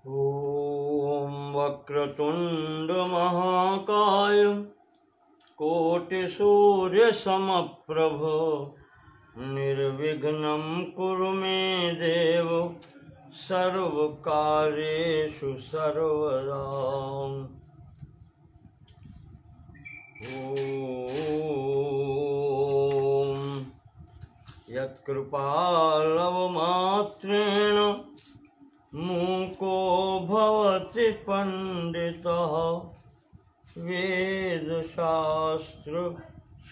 ॐ वक्रतुण्ड महाकाय कोटिसूर्यसमप्रभ निर्विघ्नं कुरु मे देव सर्वकार्येषु सर्वदा। ॐ यत्कृपालवमात्रेण मूको भवति पंडितः वेदशास्त्र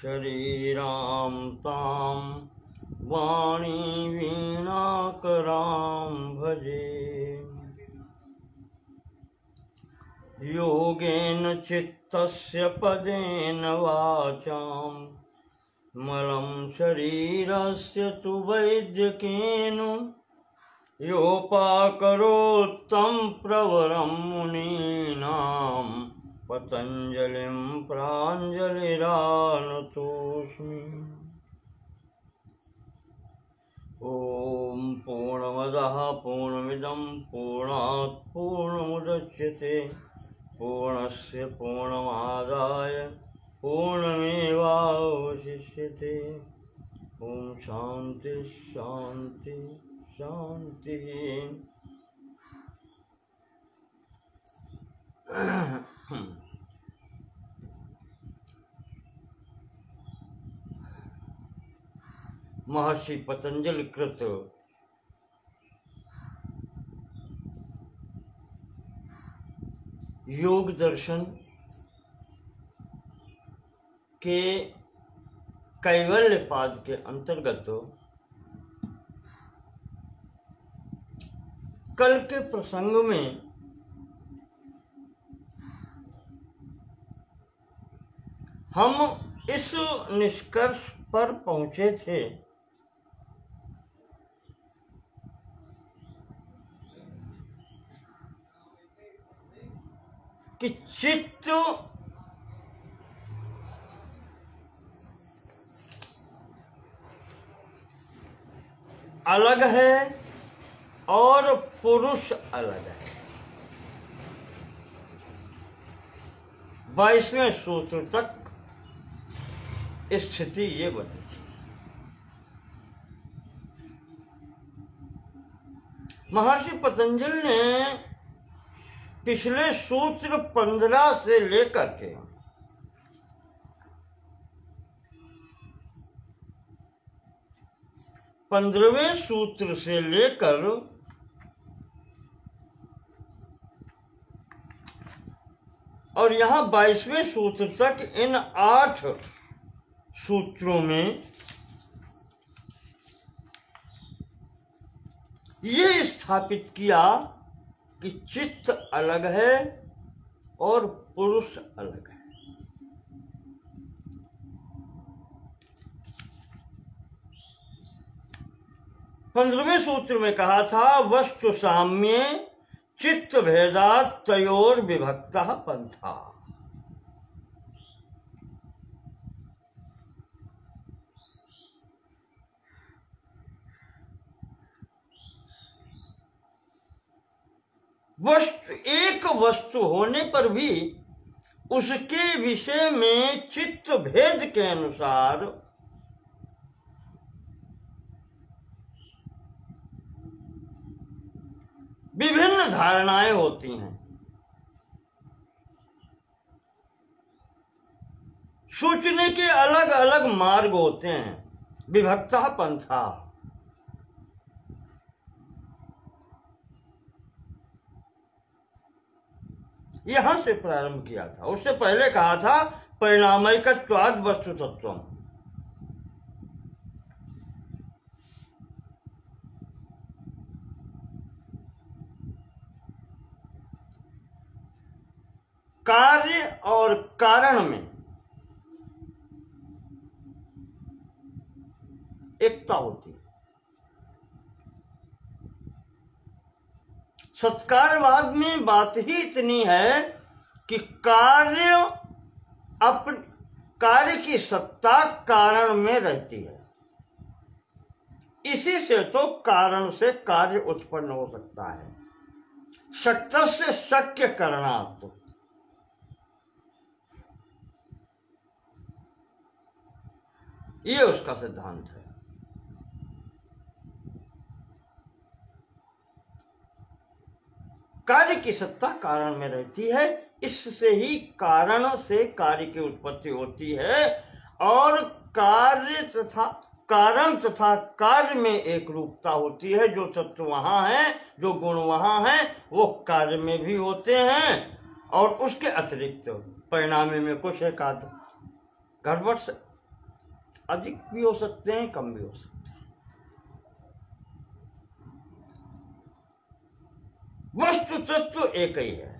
शरीरां तां वाणी वीणाकरां भजे। योगेन चित्तस्य पदेन वाचां मलं शरीरस्य तु वैद्यकेन योपाकरोत्तं प्रवरं मुनीनां पतञ्जलिं प्राञ्जलिरानतोऽस्मि। ॐ पूर्णमदः पूर्णमिदं पूर्णात् पूर्णमुदच्यते पूर्णस्य पूर्णमादाय पूर्णमेवावशिष्यते। ॐ शान्ति शान्ति शांति। महर्षि पतंजलि कृत योग दर्शन के कैवल्य पाद के अंतर्गत कल के प्रसंग में हम इस निष्कर्ष पर पहुंचे थे कि चित्त अलग है और पुरुष अलग है। 22वें सूत्र तक स्थिति ये बनी थी। महर्षि पतंजलि ने पिछले सूत्र 15 से लेकर के 15वें सूत्र से लेकर और यहाँ 22वें सूत्र तक इन 8 सूत्रों में ये स्थापित किया कि चित्त अलग है और पुरुष अलग है। पंद्रहवें सूत्र में कहा था वस्तु साम्ये चित्त भेदात् तयोर विभक्तः पंथा। वस्तु एक वस्तु होने पर भी उसके विषय में चित्त भेद के अनुसार विभिन्न धारणाएं होती हैं। सोचने के अलग अलग मार्ग होते हैं। विभक्तः पंथा। यहां से प्रारंभ किया था। उससे पहले कहा था परिणामैकत्वाद् वस्तु तत्वम्। कार्य और कारण में एकता होती है। सत्कारवाद में बात ही इतनी है कि कार्य की सत्ता कारण में रहती है। इसी से तो कारण से कार्य उत्पन्न हो सकता है। शक्तस्य शक्य करणात्, ये उसका सिद्धांत है। कार्य की सत्ता कारण में रहती है, इससे ही कारण से कार्य की उत्पत्ति होती है, और कार्य तथा कारण तथा कार्य में एक रूपता होती है। जो तत्व वहां है, जो गुण वहां है, वो कार्य में भी होते हैं, और उसके अतिरिक्त परिणाम में कुछ एक आध गड़बड़ से अधिक भी हो सकते हैं, कम भी हो सकते हैं। वस्तु तत्व एक ही है।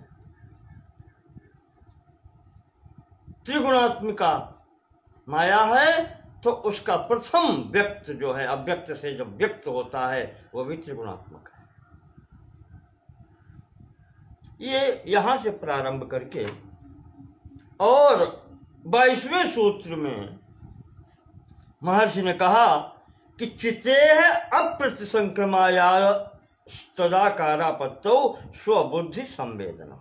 त्रिगुणात्मिका माया है, तो उसका प्रथम व्यक्त जो है, अव्यक्त से जब व्यक्त होता है, वो भी त्रिगुणात्मक है। ये यहां से प्रारंभ करके और 22वें सूत्र में महर्षि ने कहा कि चितेह अप्रतिसंक्रमाया तदाकारापत्तौ स्वबुद्धि संवेदना।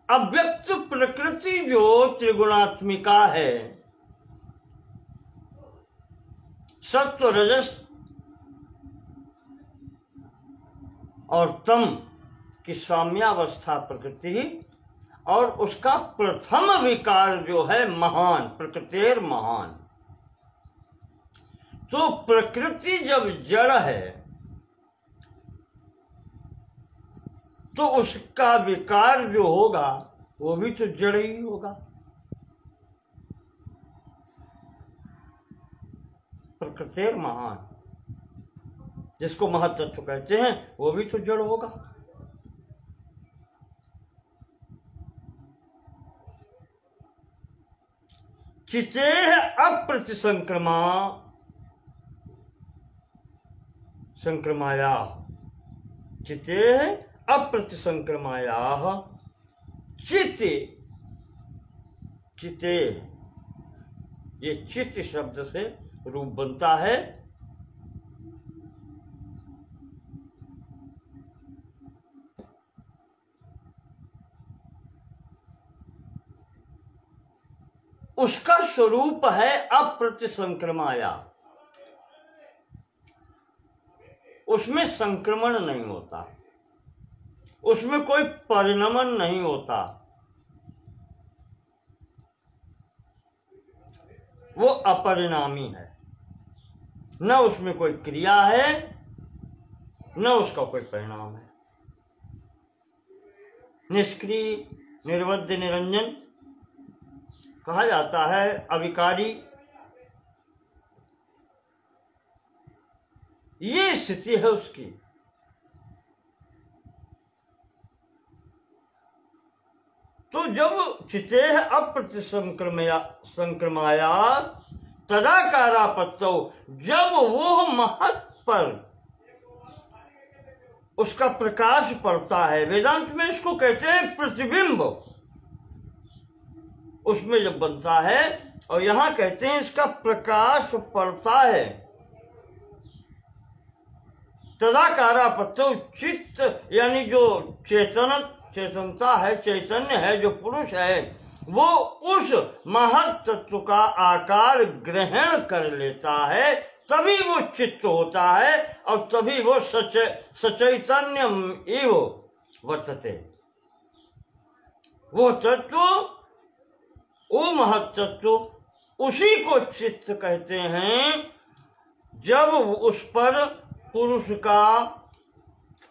अव्यक्त प्रकृति जो त्रिगुणात्मिका है, सत्व रजस और तम की साम्यावस्था प्रकृति, और उसका प्रथम विकार जो है महान, प्रकृतेर महान। तो प्रकृति जब जड़ है तो उसका विकार जो होगा वो भी तो जड़ ही होगा। प्रकृतेर महान, जिसको महत्त्व कहते हैं, वो भी तो जड़ होगा। चितेह अप्रतिसंक्रमा संक्रमाया, चितेह अप्रतिसंक्रमाया, चिते चिते, ये चित शब्द से रूप बनता है। उसका स्वरूप है अप्रतिसंक्रमाया, उसमें संक्रमण नहीं होता, उसमें कोई परिणमन नहीं होता, वो अपरिणामी है। न उसमें कोई क्रिया है, न उसका कोई परिणाम है। निष्क्रिय, निर्वध्य, निरंजन कहा जाता है, अविकारी। ये स्थिति है उसकी। तो जब चितेह अप्रतिसंक्रमाया तदाकारापत्तौ, जब वो महत् पर उसका प्रकाश पड़ता है, वेदांत में इसको कहते हैं प्रतिबिंब, उसमें जब बनता है, और यहां कहते हैं इसका प्रकाश पड़ता है, तदाकारापत्तौ, चित्त यानी जो चेतनता है, चैतन्य है, जो पुरुष है, वो उस महत् तत्व का आकार ग्रहण कर लेता है, तभी वो चित्त होता है, और तभी वो सचैतन्यम एव वर्तते। वो तत्व, वो महत् तत्व, उसी को चित्त कहते हैं। जब उस पर पुरुष का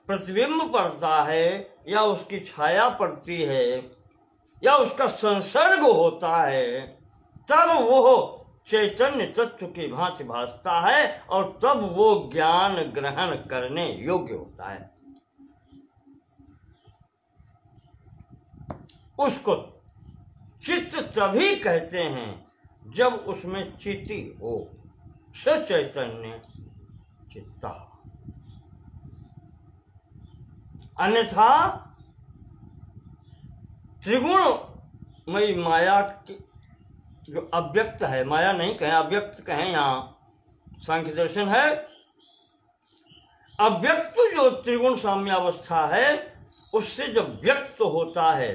प्रतिबिंब पड़ता है, या उसकी छाया पड़ती है, या उसका संसर्ग होता है, तब वो चैतन्य तत्व की भांति भासता है, और तब वो ज्ञान ग्रहण करने योग्य होता है। उसको चित्त तभी कहते हैं जब उसमें चिति हो, सचैतन्य चित्ता। अन्यथा त्रिगुण मई माया की जो अव्यक्त है, माया नहीं कहें अव्यक्त कहें, यहाँ सांख्य दर्शन है, अव्यक्त जो त्रिगुण साम्यावस्था है उससे जब व्यक्त होता है,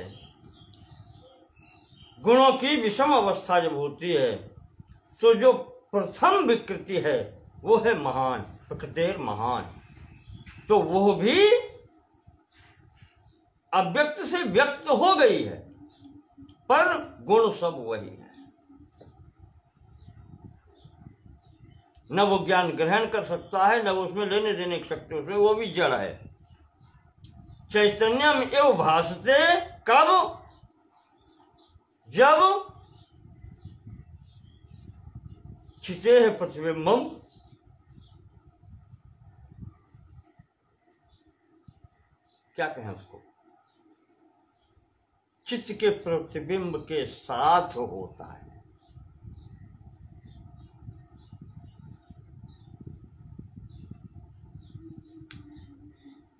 गुणों की विषम अवस्था जब होती है, तो जो प्रथम विकृति है वो है महान, प्रकृतेर महान। तो वो भी अव्यक्त से व्यक्त हो गई है, पर गुण सब वही है। न वो ज्ञान ग्रहण कर सकता है, न वो उसमें लेने देने की शक्ति उसमें, वो भी जड़ है। चैतन्यम एव भासते, कब? जब चिते है प्रतिबिंबम, क्या कहें उसको, चित्त के प्रतिबिंब के साथ होता है।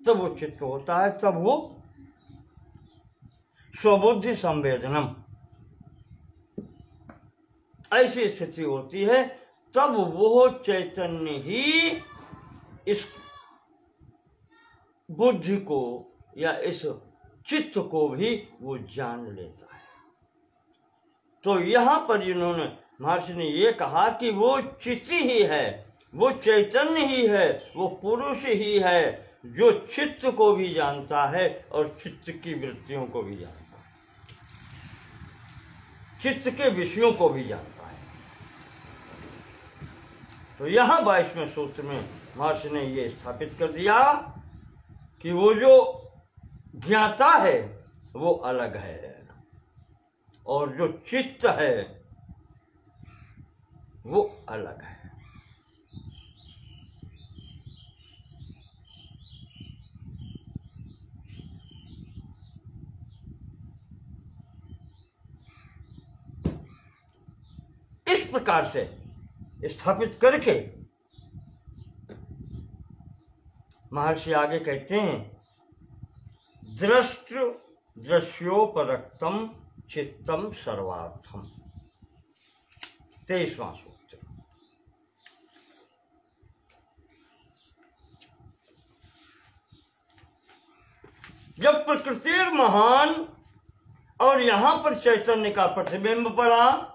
तब वो चित्त होता है, तब वो स्वबुद्धि संवेदनम, ऐसी स्थिति होती है, तब वो चैतन्य ही इस बुद्धि को या इस चित्त को भी वो जान लेता है। तो यहां पर इन्होंने, महर्षि ने ये कहा कि वो चित्त ही है, वो चैतन्य ही है, वो पुरुष ही है जो चित्त को भी जानता है और चित्त की वृत्तियों को भी जानता है, चित्त के विषयों को भी जानता है। तो यहां 22वें सूत्र में महर्षि ने ये स्थापित कर दिया कि वो जो ज्ञाता है वो अलग है और जो चित्त है वो अलग है। इस प्रकार से स्थापित करके महर्षि आगे कहते हैं, दृष्ट दृश्योपरक्तम चित्तम सर्वार्थम। 23वां सूत्र। जब प्रकृति महान और यहां पर चैतन्य का प्रतिबिंब पड़ा,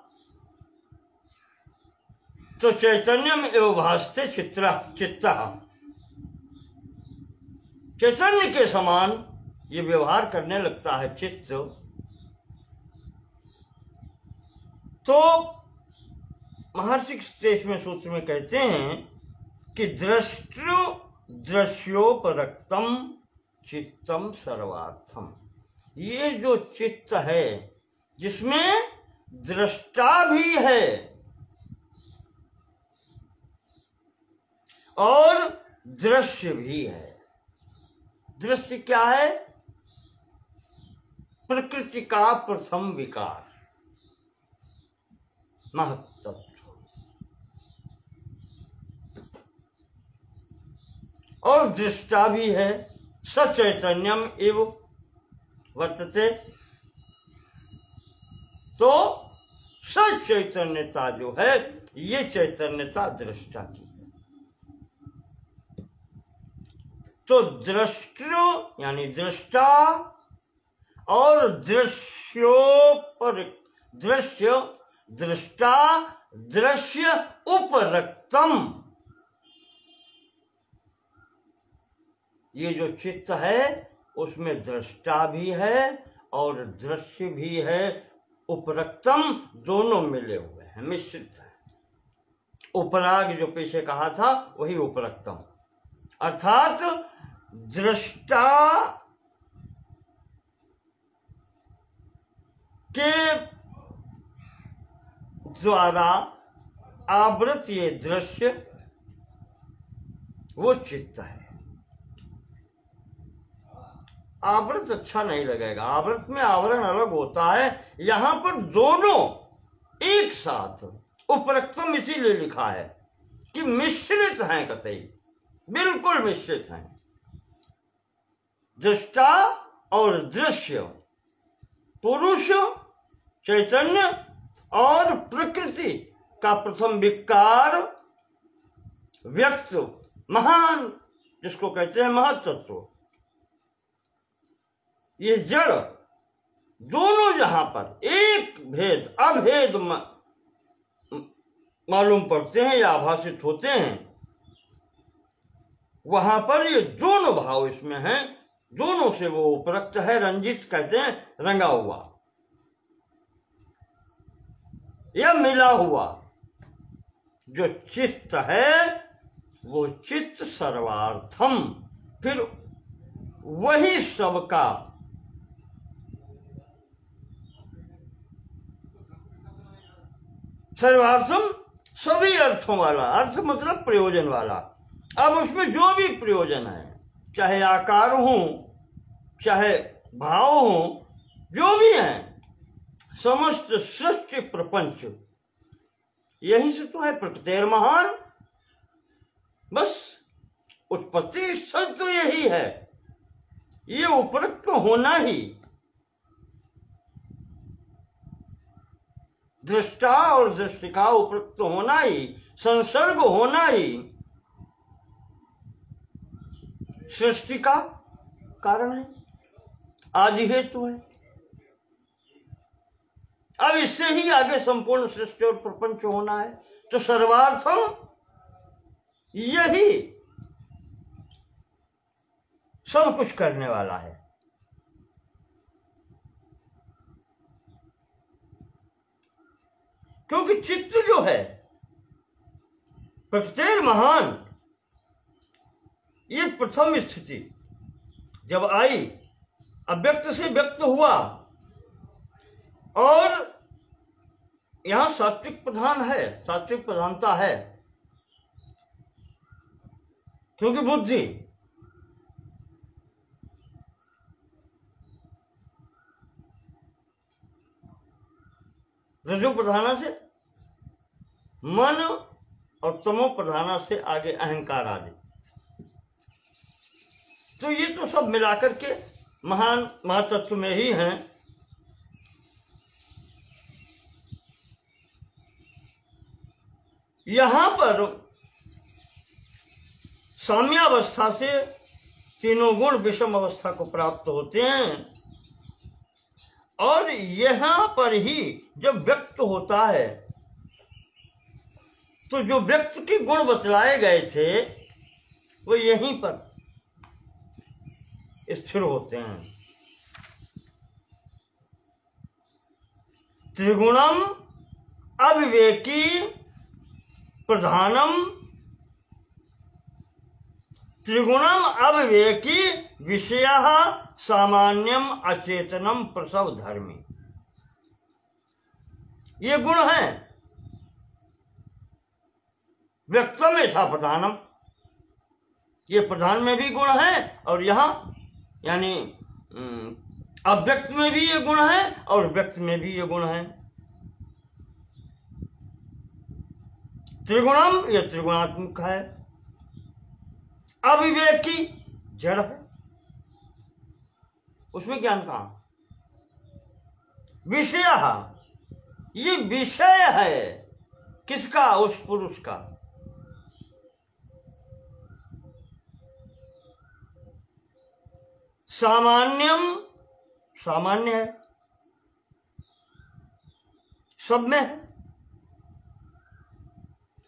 तो चैतन्यम एव भासते चित्ता, चैतन्य के समान ये व्यवहार करने लगता है चित्त। तो महर्षि 23वें सूत्र में कहते हैं कि दृष्टु दृश्योपरक्तम चित्तम सर्वार्थम। ये जो चित्त है जिसमें दृष्टा भी है और दृश्य भी है। दृश्य क्या है? प्रकृति का प्रथम विकार, महत्तत्व, और दृष्टा भी है। सचैतन्यम एव वर्तते, तो सचैतन्यता जो है ये चैतन्यता दृष्टा की है। तो दृष्टो यानी दृष्टा और दृश्योपर, दृश्य दृष्टा दृश्य उपरक्तम, ये जो चित्त है उसमें दृष्टा भी है और दृश्य भी है। उपरक्तम दोनों मिले हुए हैं, मिश्रित है। उपराग जो पीछे कहा था वही उपरक्तम, अर्थात दृष्टा के द्वारा आवृत ये दृश्य वो चित्त है। आवृत अच्छा नहीं लगेगा, आवृत में आवरण अलग होता है, यहां पर दोनों एक साथ उपरक्तम इसीलिए लिखा है कि मिश्रित हैं, कतई बिल्कुल मिश्रित हैं। दृष्टा और दृश्य, पुरुष चैतन्य और प्रकृति का प्रथम विकार व्यक्त महान, जिसको कहते हैं महत्तत्व, ये जड़ दोनों जहां पर एक भेद अभेद मालूम पड़ते हैं या आभासित होते हैं, वहां पर ये दोनों भाव इसमें हैं, दोनों से वो उपरक्त है, रंजित कहते हैं, रंगा हुआ या मिला हुआ। जो चित्त है वो चित्त सर्वार्थम, फिर वही सबका सर्वार्थम, सभी अर्थों वाला, अर्थ मतलब प्रयोजन वाला। अब उसमें जो भी प्रयोजन है, चाहे आकार हो, चाहे भाव हो, जो भी है, समस्त सृष्टि प्रपंच यही से तो है। प्रकृतिर महान, बस उत्पत्ति स्थल तो यही है, ये उपरक्त तो होना ही, दृष्टा और दृष्टिका उपरक्त तो होना ही, संसर्ग होना ही सृष्टि का कारण है, आदि हेतु है। अब इससे ही आगे संपूर्ण सृष्टि और प्रपंच होना है, तो सर्वार्थम यही सब कुछ करने वाला है। क्योंकि चित्त जो है प्रकृतिर महान, ये प्रथम स्थिति जब आई, अव्यक्त से व्यक्त हुआ, और यहां सात्विक प्रधान है, सात्विक प्रधानता है, क्योंकि बुद्धि रजो प्रधाना से, मन और तमो प्रधाना से आगे अहंकार आदि, तो ये तो सब मिलाकर के महान महातत्व में ही हैं। यहां पर साम्यावस्था से तीनों गुण विषम अवस्था को प्राप्त होते हैं, और यहां पर ही जब व्यक्त होता है तो जो व्यक्त के गुण बतलाए गए थे वो यहीं पर स्थिर होते हैं। त्रिगुणम अविवेकी प्रधानम, त्रिगुणम अविवेकी विषयः सामान्यम अचेतनम प्रसव धर्मी, ये गुण है। व्यक्तम यथा प्रधानम, ये प्रधान में भी गुण है, और यहां यानी अव्यक्त में भी ये गुण है और व्यक्त में भी ये गुण है। त्रिगुणम, ये त्रिगुणात्मक है। अविवेकी जड़ है, उसमें ज्ञान कहां। विषय, ये विषय है किसका, उस पुरुष का। सामान्यम, सामान्य है, सब में है,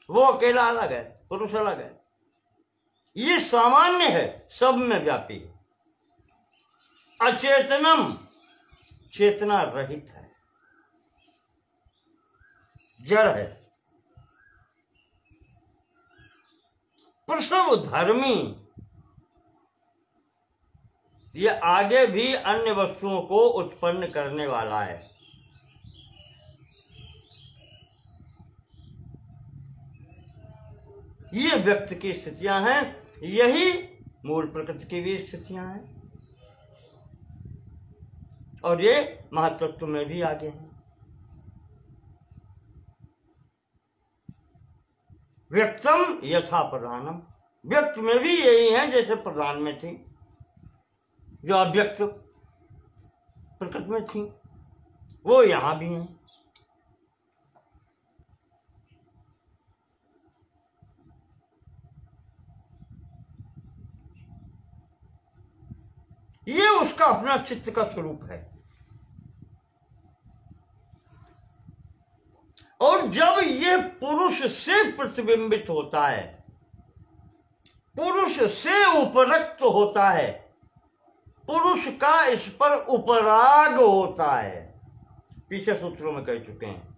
वो अकेला अलग है, पुरुष अलग है। ये सामान्य है, सब में व्यापी है। अचेतनम, चेतना रहित है, जड़ है। प्रसव धर्मी, ये आगे भी अन्य वस्तुओं को उत्पन्न करने वाला है। ये व्यक्त की स्थितियां हैं, यही मूल प्रकृति की भी स्थितियां हैं, और ये महातत्व में भी आगे हैं। व्यक्तम यथा प्रधानम, व्यक्त में भी यही है जैसे प्रधान में थी, जो अव्यक्त प्रकृति में थी। वो यहां भी हैं। ये उसका अपना चित्त का स्वरूप है। और जब ये पुरुष से प्रतिबिंबित होता है, पुरुष से उपरक्त होता है, पुरुष का इस पर उपराग होता है, पीछे सूत्रों में कह चुके हैं,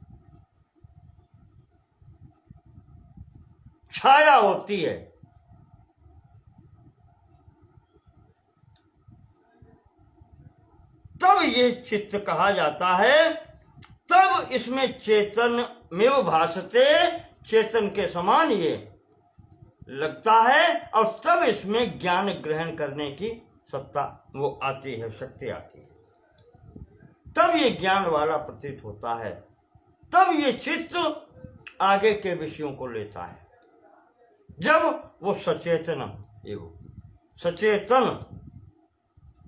छाया होती है, तब ये चित्त कहा जाता है। तब इसमें चेतन में भासते, चेतन के समान ये लगता है, और तब इसमें ज्ञान ग्रहण करने की सत्ता वो आती है, शक्ति आती है, तब ये ज्ञान वाला प्रतीत होता है, तब ये चित्त आगे के विषयों को लेता है, जब वो सचेतन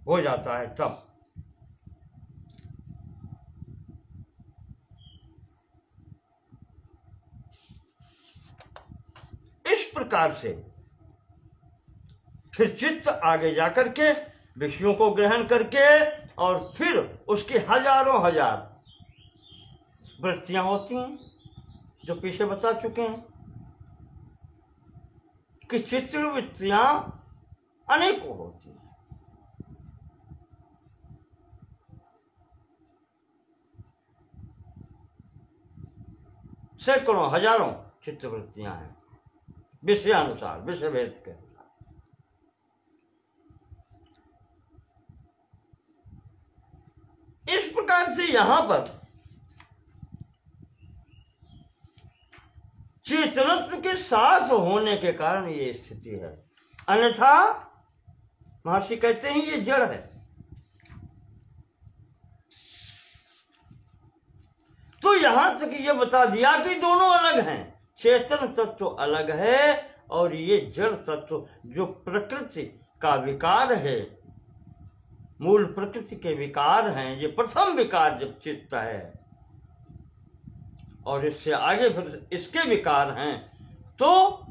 हो जाता है। तब इस प्रकार से फिर चित्त आगे जाकर के विषयों को ग्रहण करके, और फिर उसकी हजारों हजार वृत्तियां होती हैं, जो पीछे बता चुके हैं कि चित्त वृत्तियां अनेकों होती हैं। सैकड़ों हजारों चित्त वृत्तियां हैं, विषयानुसार, विषय भेद के अनुसार। इस प्रकार से यहां पर चेतनत्व के साथ होने के कारण ये स्थिति है, अन्यथा महर्षि कहते हैं ये जड़ है। तो यहां तक ये बता दिया कि दोनों अलग हैं, चेतन तत्व अलग है, और ये जड़ तत्व जो प्रकृति का विकार है, मूल प्रकृति के विकार हैं, ये प्रथम विकार जब चित्त है, और इससे आगे फिर इसके विकार हैं, तो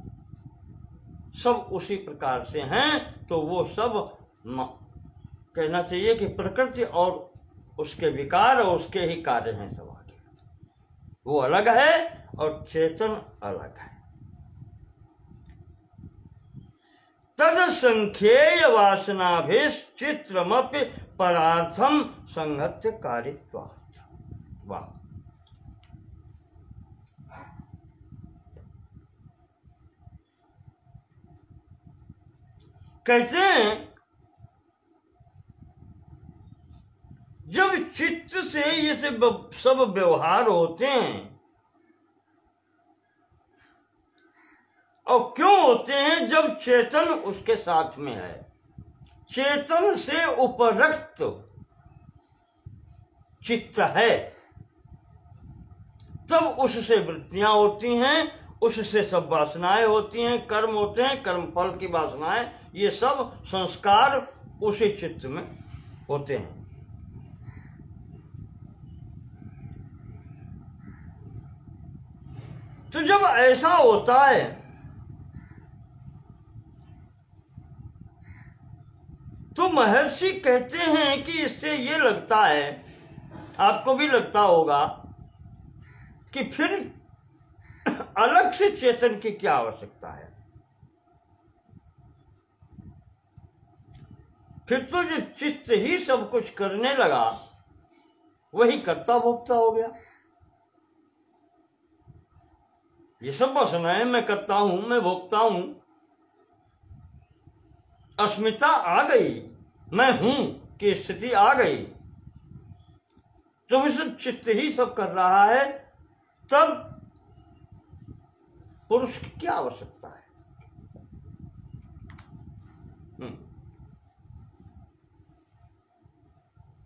सब उसी प्रकार से हैं। तो वो सब कहना चाहिए कि प्रकृति और उसके विकार और उसके ही कार्य हैं सब आगे, वो अलग है और चेतन अलग है। तद संख्येय वासनाभिश्चित्रमपि परार्थम संगत्य कारित्वात्। वाह, कहते हैं जब चित्त से ये सब व्यवहार होते हैं, और क्यों होते हैं? जब चेतन उसके साथ में है, चेतन से उपरक्त चित्त है, तब उससे वृत्तियां होती हैं, उससे सब वासनाएं होती हैं, कर्म होते हैं, कर्म फल की वासनाएं, ये सब संस्कार उसी चित्त में होते हैं। तो जब ऐसा होता है तो महर्षि कहते हैं कि इससे ये लगता है, आपको भी लगता होगा, कि फिर अलग से चेतन की क्या आवश्यकता है। फिर तो जो चित्त ही सब कुछ करने लगा, वही कर्ता भोक्ता हो गया। ये सब वासनाएं, मैं करता हूं, मैं भोगता हूं, अस्मिता आ गई, मैं हूं की स्थिति आ गई, जब सब चित्त ही सब कर रहा है, तब पुरुष की क्या आवश्यकता है?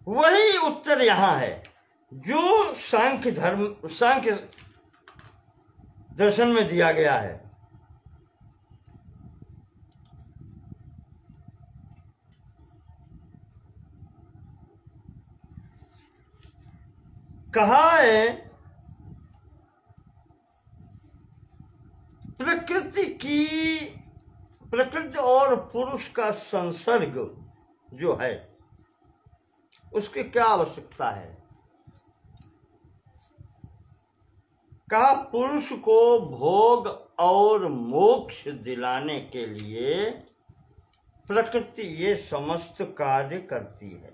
वही उत्तर यहां है जो सांख्य दर्शन में दिया गया है। कहा है प्रकृति और पुरुष का संसर्ग जो है उसकी क्या आवश्यकता है। कहा पुरुष को भोग और मोक्ष दिलाने के लिए प्रकृति ये समस्त कार्य करती है।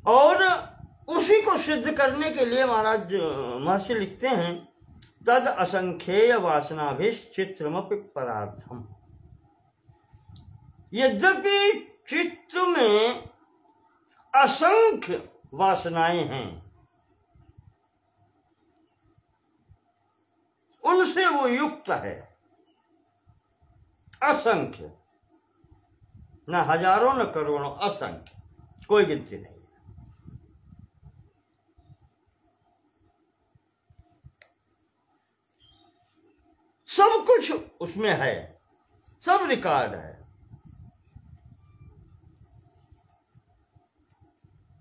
और उसी को सिद्ध करने के लिए महाराज महर्षि लिखते हैं तद असंख्येय वासनाभिश्चित्रमपि परार्थम। यद्यपि चित्त में असंख्य वासनाएं हैं, उनसे वो युक्त है। असंख्य, न हजारों न करोड़ों, असंख्य, कोई गिनती नहीं। सब कुछ उसमें है, सब रिकॉर्ड है।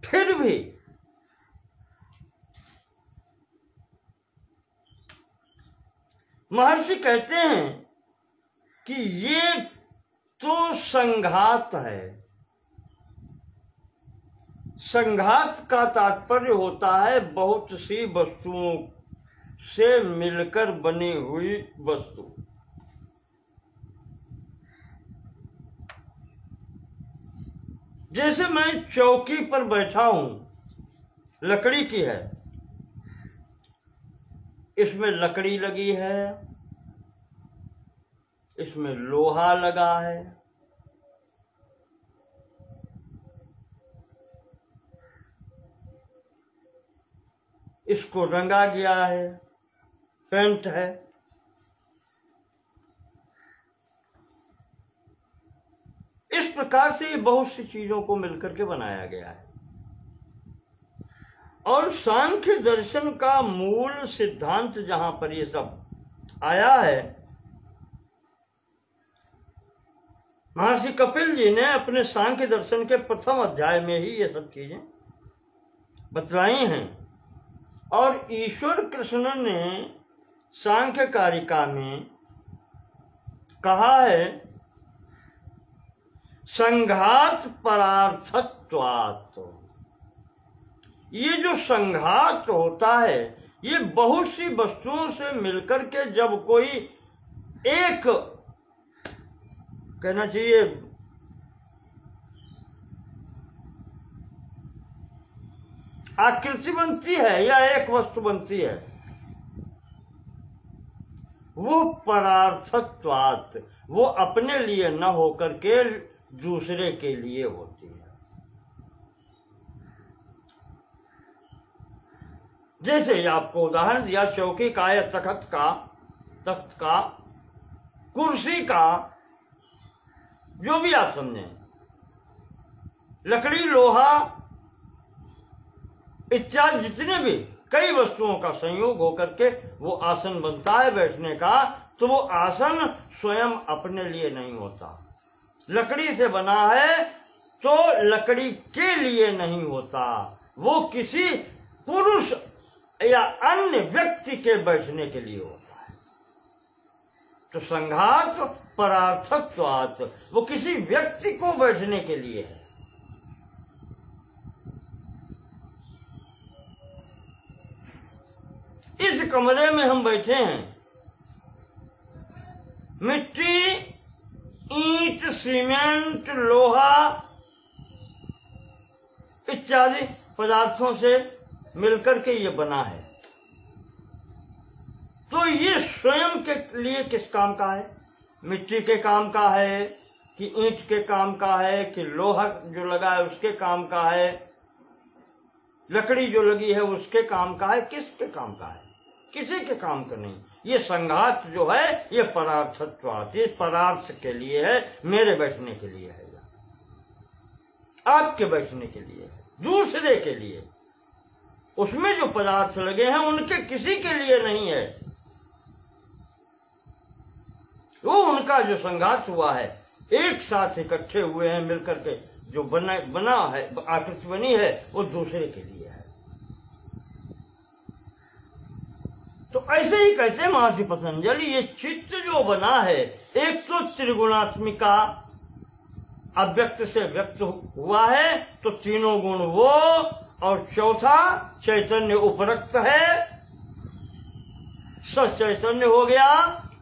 फिर भी महर्षि कहते हैं कि ये तो संघात है। संघात का तात्पर्य होता है बहुत सी वस्तुओं से मिलकर बनी हुई वस्तु। जैसे मैं चौकी पर बैठा हूं, लकड़ी की है, इसमें लकड़ी लगी है, इसमें लोहा लगा है, इसको रंगा गया है, पेंट है। इस प्रकार से ये बहुत सी चीजों को मिलकर के बनाया गया है। और सांख्य दर्शन का मूल सिद्धांत जहां पर ये सब आया है, महर्षि कपिल जी ने अपने सांख्य दर्शन के प्रथम अध्याय में ही ये सब चीजें बतलाई हैं। और ईश्वर कृष्ण ने सांख्य कारिका में कहा है संघात परार्थत्वात्। ये जो संघात होता है, ये बहुत सी वस्तुओं से मिलकर के जब कोई एक, कहना चाहिए आकृति बनती है या एक वस्तु बनती है, वो परार्थत्वात्, वो अपने लिए न होकर के दूसरे के लिए होती है। जैसे आपको उदाहरण दिया चौकी का या तख्त का, कुर्सी का, जो भी आप समझें, लकड़ी, लोहा इत्यादि जितने भी कई वस्तुओं का संयोग होकर के वो आसन बनता है बैठने का। तो वो आसन स्वयं अपने लिए नहीं होता। लकड़ी से बना है तो लकड़ी के लिए नहीं होता, वो किसी पुरुष या अन्य व्यक्ति के बैठने के लिए होता है। तो संघात परार्थत्वात्, वो किसी व्यक्ति को बैठने के लिए है। इस कमरे में हम बैठे हैं, मिट्टी, ईंट, सीमेंट, लोहा इत्यादि पदार्थों से मिलकर के ये बना है। तो ये स्वयं के लिए किस काम का है? मिट्टी के काम का है कि ईंट के काम का है कि लोहा जो लगा है उसके काम का है, लकड़ी जो लगी है उसके काम का है, किसके काम का है? किसी के काम का नहीं। ये संघात जो है ये परार्थत्वात्, ये परार्थ के लिए है, मेरे बैठने के लिए है, आपके बैठने के लिए है, दूसरे के लिए। उसमें जो पदार्थ लगे हैं उनके किसी के लिए नहीं है, वो उनका जो संघात हुआ है, एक साथ इकट्ठे हुए हैं मिलकर के, जो बना है, आकृति बनी है, वो दूसरे के लिए है। तो ऐसे ही कहते हैं महर्षि पतंजलि, ये चित्त जो बना है, एक तो त्रिगुणात्मिका अव्यक्त से व्यक्त हुआ है, तो तीनों गुण वो, और चौथा चैतन्य उपरक्त है, सचैतन्य हो गया।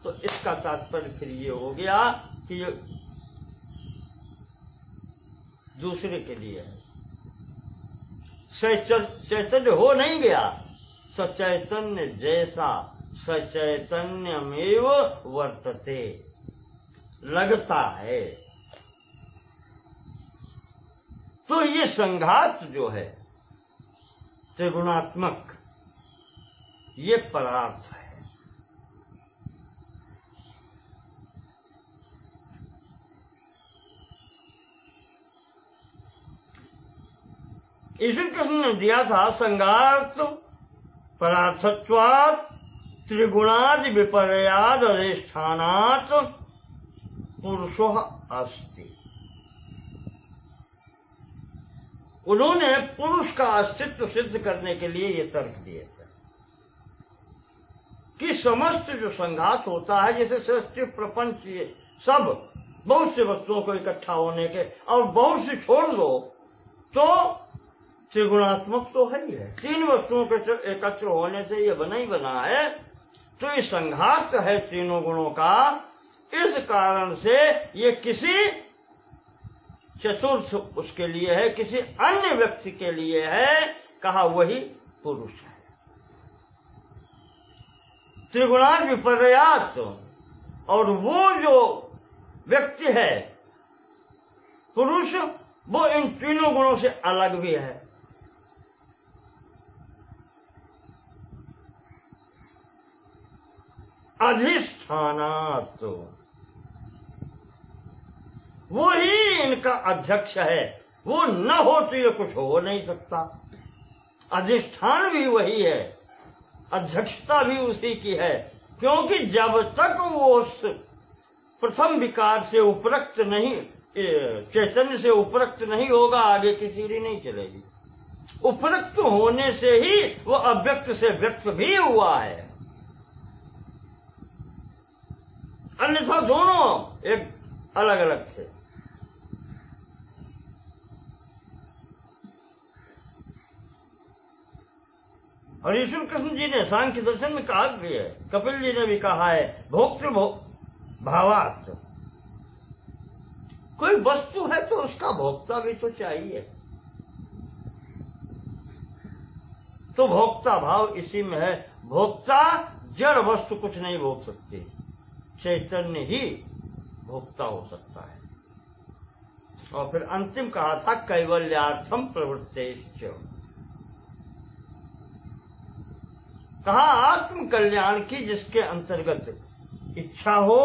तो इसका तात्पर्य फिर ये हो गया कि ये दूसरे के लिए है, चैतन्य हो नहीं गया, सचैतन्य जैसा सचैतन्यमेव वर्तते, लगता है। तो ये संघात जो है त्रिगुणात्मक, ये परार्थ है। ईश्वर कृष्ण ने दिया था संघात परार्थत्वात् त्रिगुणादि विपर्याद अधिष्ठानात् पुरुषो अस्ति। उन्होंने पुरुष का अस्तित्व सिद्ध करने के लिए ये तर्क दिए थे कि समस्त जो संघात होता है, जैसे सृष्टि प्रपंच, ये सब बहुत से वस्तुओं को इकट्ठा होने के, और बहुत से छोड़ दो तो त्रिगुणात्मक तो है ही है, तीन वस्तुओं के एकत्र होने से ये बना ही बना है। तो ये संघात है तीनों गुणों का, इस कारण से ये किसी चतुर्थ उसके लिए है, किसी अन्य व्यक्ति के लिए है, कहा वही पुरुष है। त्रिगुणात् विपर्यात्, और वो जो व्यक्ति है पुरुष, वो इन तीनों गुणों से अलग भी है। अधिष्ठानात्, वो ही इनका अध्यक्ष है, वो न हो तो ये कुछ हो नहीं सकता। अधिष्ठान भी वही है, अध्यक्षता भी उसी की है, क्योंकि जब तक वो उस प्रथम विकार से उपरक्त नहीं, चैतन्य से उपरक्त नहीं होगा, आगे की सीढ़ी नहीं चलेगी। उपरक्त होने से ही वो अव्यक्त से व्यक्त भी हुआ है, अन्यथा दोनों एक अलग अलग थे। और ईश्वर कृष्ण जी ने सांख्य दर्शन में कहा भी है, कपिल जी ने भी कहा है, भोक्तृ भावात्, कोई वस्तु है तो उसका भोक्ता भी तो चाहिए। तो भोक्ता भाव इसी में है, भोक्ता जड़ वस्तु कुछ नहीं भोग सकती, चैतन्य ही भोक्ता हो सकता है। और फिर अंतिम कहा था कैवल्यार्थम प्रवृत्तेश्च, कहा आत्म कल्याण की जिसके अंतर्गत इच्छा हो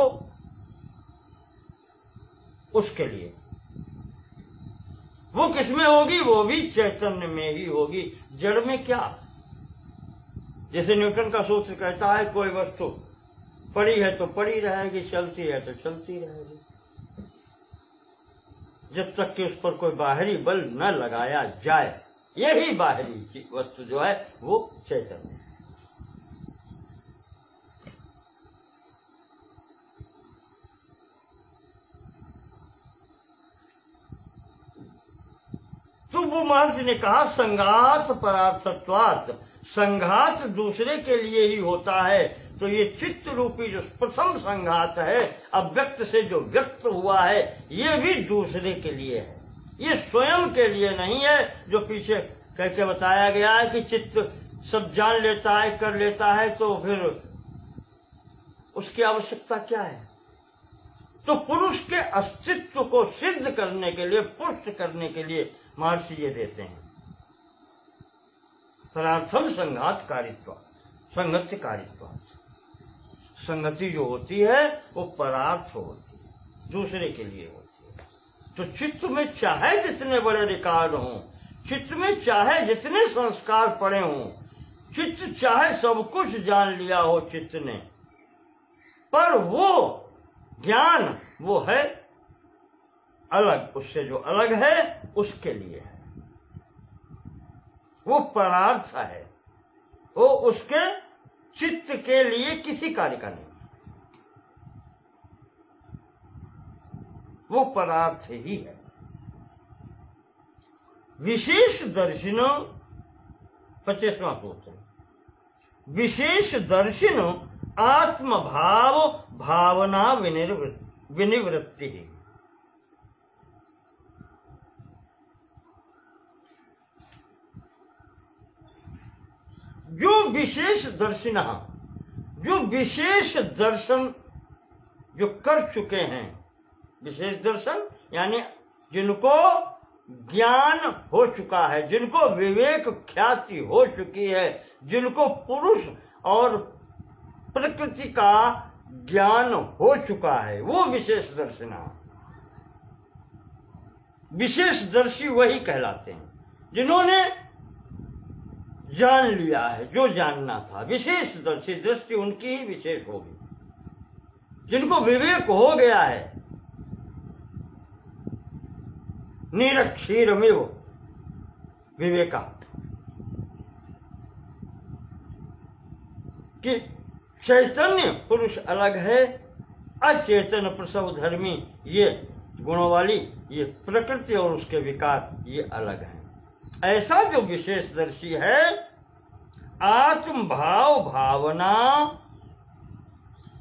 उसके लिए। वो किसमें होगी? वो भी चैतन्य में ही होगी, जड़ में क्या। जैसे न्यूटन का सूत्र कहता है, कोई वस्तु पड़ी है तो पड़ी रहेगी, चलती है तो चलती रहेगी, जब तक कि उस पर कोई बाहरी बल न लगाया जाए। यही बाहरी वस्तु जो है वो चैतन्य है। तो वो महर्षि ने कहा संघात परार्थत्वात्, संघात दूसरे के लिए ही होता है। तो ये चित्त रूपी जो प्रथम संघात है, अव्यक्त से जो व्यक्त हुआ है, ये भी दूसरे के लिए है, ये स्वयं के लिए नहीं है। जो पीछे कह के बताया गया है कि चित्त सब जान लेता है, कर लेता है, तो फिर उसकी आवश्यकता क्या है। तो पुरुष के अस्तित्व को सिद्ध करने के लिए, पुष्ट करने के लिए महर्षि ये देते हैं, परार्थम संघात कारित्वा, संगत्य कारित्वा। संगति जो होती है वो परार्थ होती है, दूसरे के लिए होती है। तो चित्त में चाहे जितने बड़े रिकॉर्ड हों, चित्त में चाहे जितने संस्कार पड़े हों, चित्त चाहे सब कुछ जान लिया हो चित्त ने, पर वो ज्ञान वो है अलग, उससे जो अलग है उसके लिए है, वो परार्थ है, वो उसके चित्त के लिए किसी कार्य का नहीं, वो परार्थ ही है। विशेष दर्शिनो 25वां सूत्र, विशेष दर्शिन आत्मभाव भावना विनिवृत्ति। जो विशेष दर्शिना, जो विशेष दर्शन जो कर चुके हैं, विशेष दर्शन यानी जिनको ज्ञान हो चुका है, जिनको विवेक ख्याति हो चुकी है, जिनको पुरुष और प्रकृति का ज्ञान हो चुका है, वो विशेष दर्शिना। विशेष दर्शी वही कहलाते हैं जिन्होंने जान लिया है जो जानना था। विशेष दर्शी, दृष्टि उनकी ही विशेष होगी, जिनको विवेक हो गया है। निरक्षीरमिव विवेका, कि चैतन्य पुरुष अलग है, अचेतन प्रसव धर्मी ये गुणों वाली ये प्रकृति और उसके विकार ये अलग हैं। ऐसा जो विशेषदर्शी है, आत्म भाव भावना,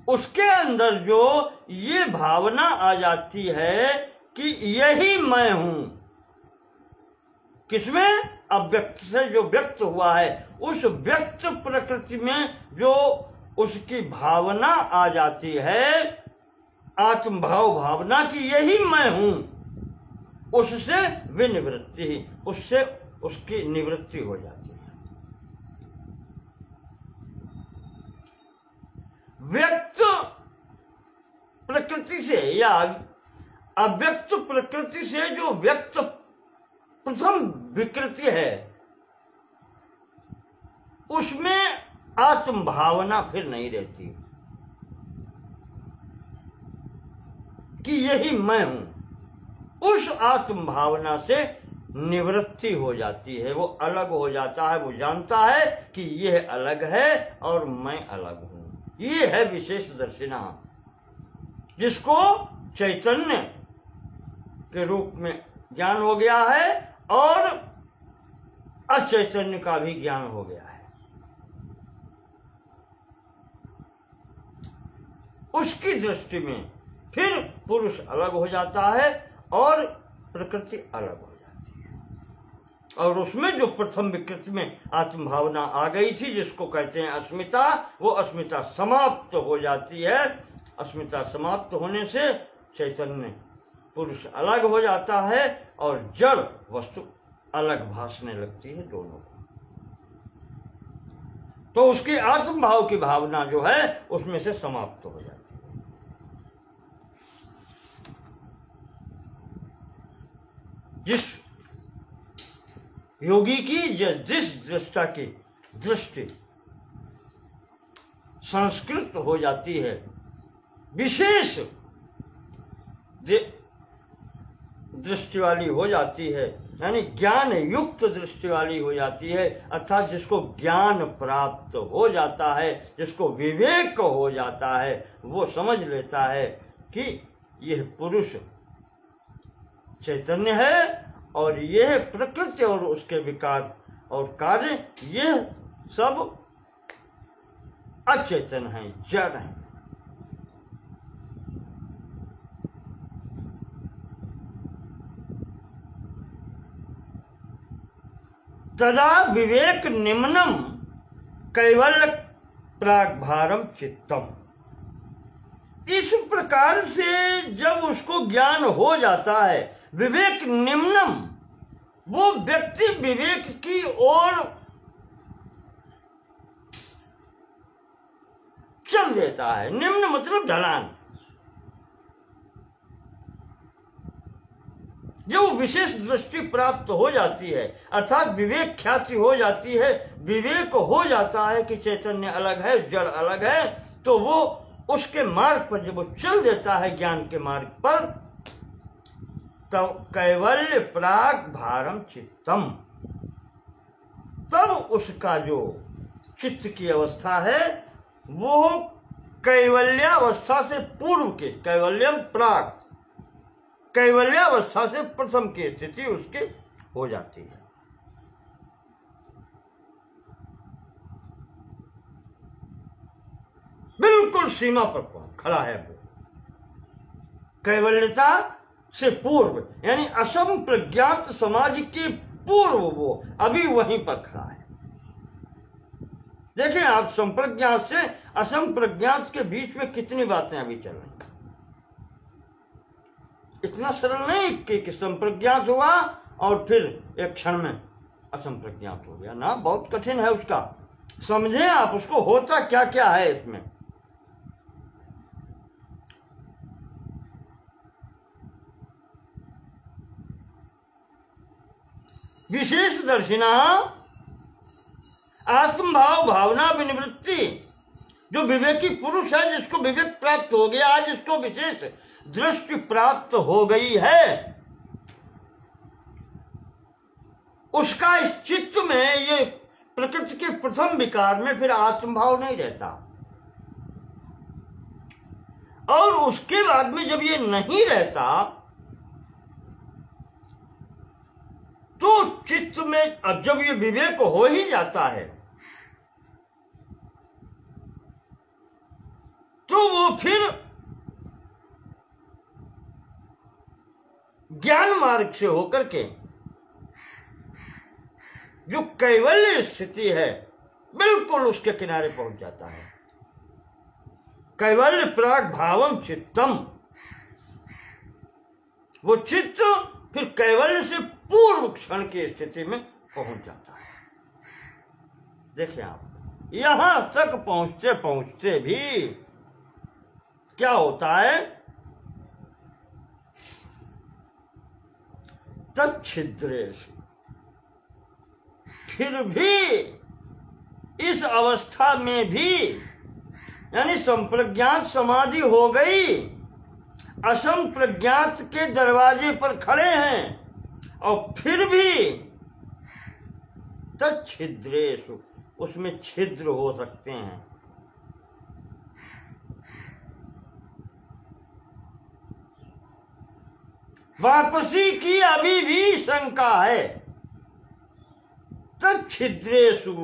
उसके अंदर जो ये भावना आ जाती है कि यही मैं हूं, किसमें? अव्यक्त से जो व्यक्त हुआ है, उस व्यक्त प्रकृति में जो उसकी भावना आ जाती है, आत्म भाव भावना की यही मैं हूं, उससे विनिवृत्ति, उससे उसकी निवृत्ति हो जाती है। व्यक्त प्रकृति से या अव्यक्त प्रकृति से जो व्यक्त प्रथम विकृति है, उसमें आत्म भावना फिर नहीं रहती कि यही मैं हूं। उस आत्म भावना से निवृत्ति हो जाती है, वो अलग हो जाता है, वो जानता है कि यह अलग है और मैं अलग हूं। ये है विशेष दर्शिना, जिसको चैतन्य के रूप में ज्ञान हो गया है और अचैतन्य का भी ज्ञान हो गया है। उसकी दृष्टि में फिर पुरुष अलग हो जाता है और प्रकृति अलग हो जाती है, और उसमें जो प्रथम विकृति में आत्म भावना आ गई थी, जिसको कहते हैं अस्मिता, वो अस्मिता समाप्त हो जाती है। अस्मिता समाप्त होने से चैतन्य पुरुष अलग हो जाता है और जड़ वस्तु अलग भासने लगती है दोनों को। तो उसकी आत्म भाव की भावना जो है उसमें से समाप्त हो जाती है। जिस योगी की जिस दृष्टा की दृष्टि संस्कृत हो जाती है, विशेष दृष्टि वाली हो जाती है, यानी ज्ञान युक्त दृष्टि वाली हो जाती है, अर्थात जिसको ज्ञान प्राप्त हो जाता है, जिसको विवेक हो जाता है, वो समझ लेता है कि यह पुरुष चैतन्य है और यह प्रकृति और उसके विकार और कार्य यह सब अचेतन है, जड़ है। तदा विवेक निम्नम कैवल्य प्राग्भारम चित्तम। इस प्रकार से जब उसको ज्ञान हो जाता है, विवेक निम्नम, वो व्यक्ति विवेक की ओर चल देता है। निम्न मतलब ढलान। जो विशेष दृष्टि प्राप्त हो जाती है, अर्थात विवेक ख्याति हो जाती है, विवेक हो जाता है कि चैतन्य अलग है, जड़ अलग है, तो वो उसके मार्ग पर जब वो चल देता है ज्ञान के मार्ग पर, तब कैवल्य प्राग भारम चित्तम, तब उसका जो चित्त की अवस्था है वो कैवल्यावस्था से पूर्व के, कैवल्यम प्राग, कैवल्यावस्था से प्रथम की स्थिति उसके हो जाती है। बिल्कुल सीमा पर खड़ा है वो, कैवल्यता से पूर्व, यानी असम प्रज्ञात समाज के पूर्व वो अभी वहीं पर खड़ा है। देखें आप, संप्रज्ञात से असम प्रज्ञात के बीच में कितनी बातें अभी चल रही। इतना सरल नहीं कि संप्रज्ञात हुआ और फिर एक क्षण में असंप्रज्ञात हो गया ना, बहुत कठिन है उसका। समझें आप उसको, होता क्या क्या है इसमें। विशेष दर्शिना आत्मभाव भावना विनिवृत्ति, जो विवेकी पुरुष है, जिसको विवेक प्राप्त हो गया, आज जिसको विशेष दृष्टि प्राप्त हो गई है, उसका इस चित्त में, ये प्रकृति के प्रथम विकार में फिर आत्मभाव नहीं रहता। और उसके बाद में जब ये नहीं रहता तो चित्त में, अब जब ये विवेक हो ही जाता है तो वो फिर ज्ञान मार्ग से होकर के जो कैवल्य स्थिति है बिल्कुल उसके किनारे पहुंच जाता है। कैवल्य प्राग भावम चित्तम, वो चित्त फिर कैवल्य से पूर्व क्षण की स्थिति में पहुंच जाता है। देखिए आप, यहां तक पहुंचते पहुंचते भी क्या होता है, तच्छिद्रेषु, फिर भी इस अवस्था में भी, यानी संप्रज्ञात समाधि हो गई, असम प्रज्ञात के दरवाजे पर खड़े हैं, और फिर भी तच्छिद्रेषु, उसमें छिद्र हो सकते हैं। वापसी की अभी भी शंका है। तच्छिद्रेषु,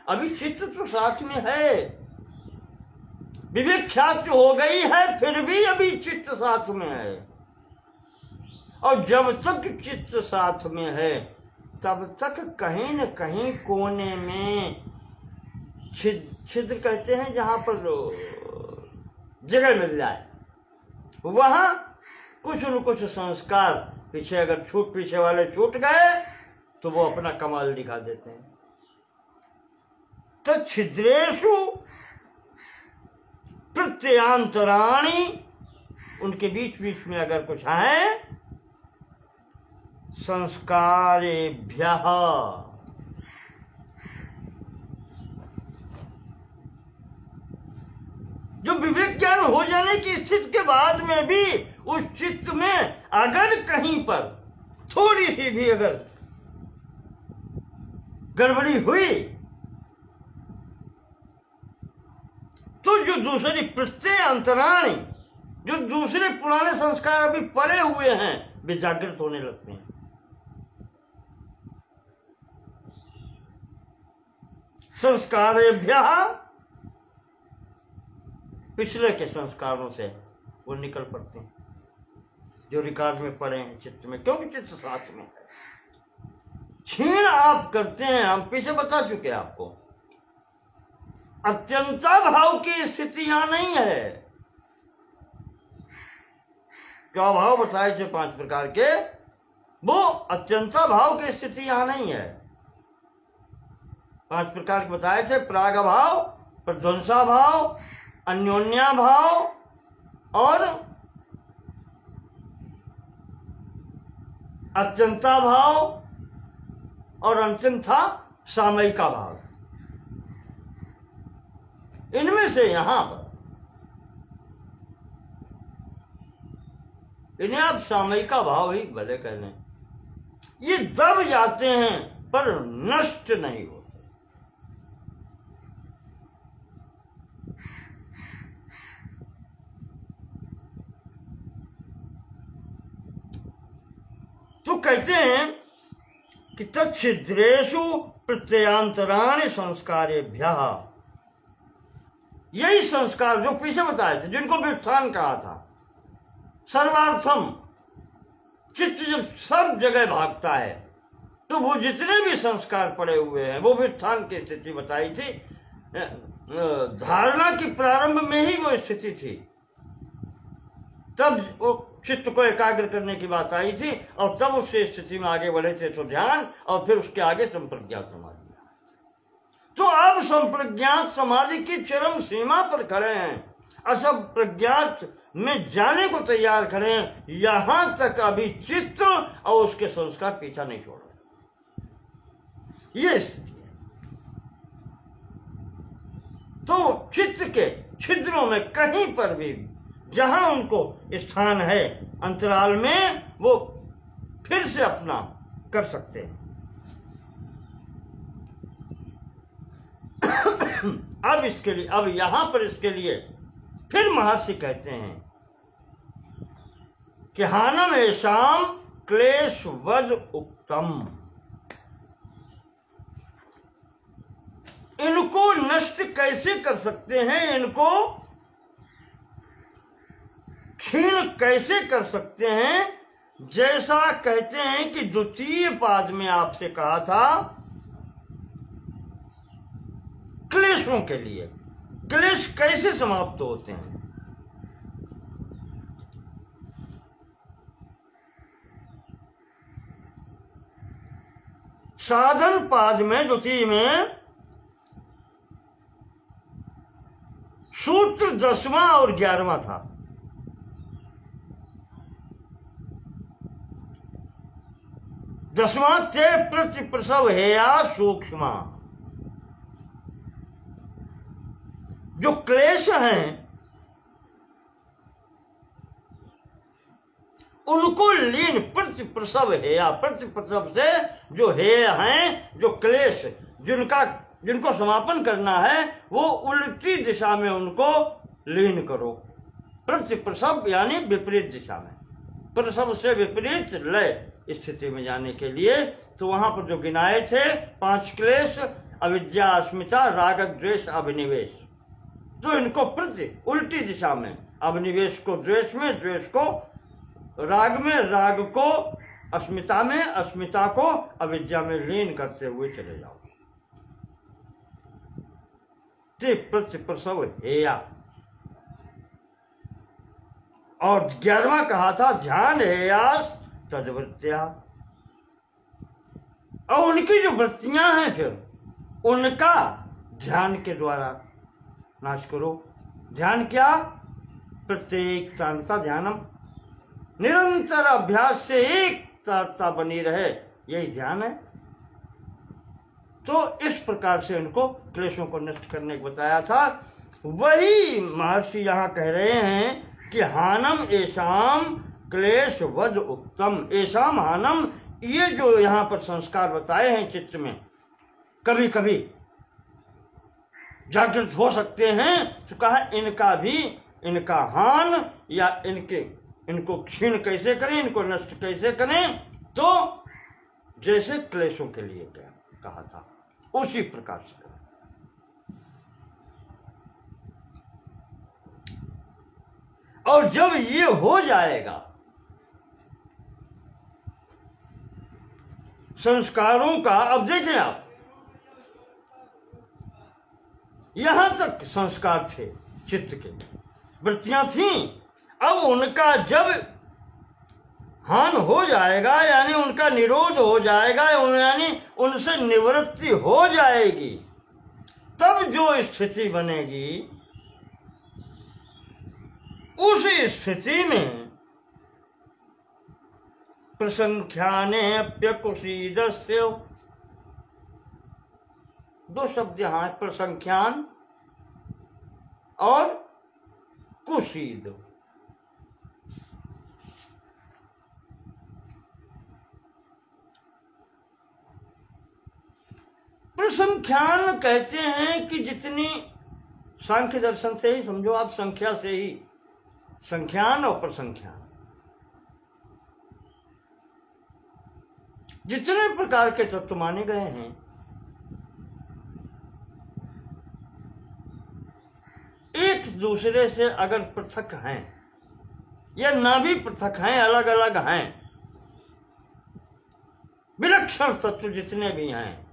अभी चित्त तो साथ में है, विवेक ख्याति हो गई है, फिर भी अभी चित्त साथ में है। और जब तक चित्त साथ में है तब तक कहीं न कहीं कोने में छिद्र कहते हैं, जहां पर जगह मिल जाए, वहां कुछ न कुछ संस्कार पीछे, अगर पीछे वाले छूट गए तो वो अपना कमाल दिखा देते हैं। तो छिद्रेषु प्रत्यंतराणि, उनके बीच बीच में अगर कुछ है, संस्कारेभ्यः, जो विवेक ज्ञान हो जाने की स्थिति के बाद में भी उस चित्त में अगर कहीं पर थोड़ी सी भी अगर गड़बड़ी हुई तो जो दूसरी प्रत्यय अंतराणी, जो दूसरे पुराने संस्कार अभी पड़े हुए हैं, वे जागृत होने लगते हैं। संस्कारेभ्यः, पिछले के संस्कारों से वो निकल पड़ते हैं जो रिकॉर्ड में पड़े हैं चित्त में, क्योंकि चित्त साथ में है। क्षीण आप करते हैं, हम पीछे बता चुके हैं आपको, अत्यंता भाव की स्थिति यहां नहीं है। जो अभाव बताए थे 5 प्रकार के, वो अत्यंता भाव की स्थिति यहां नहीं है। 5 प्रकार के बताए थे, प्राग भाव, प्रध्वंसा भाव, अन्योन्या भाव और अत्यंता भाव और अंतिम था सामयिका भाव। इनमें से यहां पर इन्हें आप सामयिका भाव ही भले कह लें, ये दब जाते हैं पर नष्ट नहीं होते। तो कहते हैं कि तच्छिद्रेषु प्रत्ययांतराणि संस्कारेभ्यः, यही संस्कार जो पीछे बताए थे, जिनको व्युत्थान कहा था, सर्वार्थम, चित्त जब सब जगह भागता है तो वो जितने भी संस्कार पड़े हुए हैं, वो व्युत्थान की स्थिति बताई थी। धारणा की प्रारंभ में ही वो स्थिति थी, तब वो चित्त को एकाग्र करने की बात आई थी और तब उस स्थिति में आगे बढ़े थे तो ध्यान, और फिर उसके आगे संप्रज्ञात समाधि। तो अब संप्रज्ञात समाधि की चरम सीमा पर खड़े हैं, असंप्रज्ञात में जाने को तैयार खड़े हैं। यहां तक अभी चित्त और उसके संस्कार पीछा नहीं छोड़ रहे, ये स्थिति है। तो चित्त के छिद्रों में कहीं पर भी जहां उनको स्थान है अंतराल में, वो फिर से अपना कर सकते हैं। अब इसके लिए, अब यहां पर इसके लिए फिर महर्षि कहते हैं कि हानम येषां क्लेशवद उक्तम, इनको नष्ट कैसे कर सकते हैं, इनको क्षीण कैसे कर सकते हैं, जैसा कहते हैं कि द्वितीय पाद में आपसे कहा था, क्लेशों के लिए क्लेश कैसे समाप्त होते हैं। साधन पाद में द्वितीय में सूत्र 10वां और 11वां था। दसवां ते प्रतिप्रसव हेया सूक्ष्मा, जो क्लेश हैं उनको लीन, प्रतिप्रसव हेया, प्रतिप्रसव से जो हेय हैं, जो क्लेश जिनको समापन करना है, वो उल्टी दिशा में उनको लीन करो। प्रतिप्रसव यानी विपरीत दिशा में, प्रसव से विपरीत लय स्थिति में जाने के लिए। तो वहां पर जो गिनाए थे 5 क्लेश, अविद्या, अस्मिता, राग, द्वेष, अभिनिवेश, तो इनको प्रति उल्टी दिशा में, अभिनिवेश को द्वेष में, द्वेष को राग में, राग को अस्मिता में, अस्मिता को अविद्या में लीन करते हुए चले जाओ। प्रतिप्रसव हेया। और 11वां कहा था ध्यान हेयास तद्वृत्तिया, और उनकी जो वृत्तियां हैं फिर उनका ध्यान के द्वारा नाश करो। ध्यान क्या? प्रत्येक तानता ध्यानम, निरंतर अभ्यास से एक तारता बनी रहे, यही ध्यान है। तो इस प्रकार से उनको क्लेशों को नष्ट करने को बताया था। वही महर्षि यहाँ कह रहे हैं कि हानम येषाम क्लेश वद उत्तम, येषाम हानम, ये जो यहाँ पर संस्कार बताए हैं चित्त में, कभी कभी जागृत हो सकते हैं, तो कहा इनका भी, इनका हान या इनको क्षीण कैसे करें, इनको नष्ट कैसे करें, तो जैसे क्लेशों के लिए कहा था उसी प्रकार से करें। और जब ये हो जाएगा, संस्कारों का, अब देखें आप, यहां तक संस्कार थे चित्त के, वृत्तियां थीं, अब उनका जब हान हो जाएगा, यानी उनका निरोध हो जाएगा, यानी उनसे निवृत्ति हो जाएगी, तब जो स्थिति बनेगी उसी स्थिति में प्रसंख्यानेऽप्यकुशीदस्य, दो शब्द यहां है, प्रसंख्यान और कुशीद। प्रसंख्यान कहते हैं कि जितनी, सांख्य दर्शन से ही समझो आप, संख्या से ही संख्यान और प्रसंख्यान, जितने प्रकार के तत्व माने गए हैं, एक दूसरे से अगर पृथक हैं या ना भी पृथक हैं, अलग अलग हैं, विलक्षण तत्व जितने भी हैं,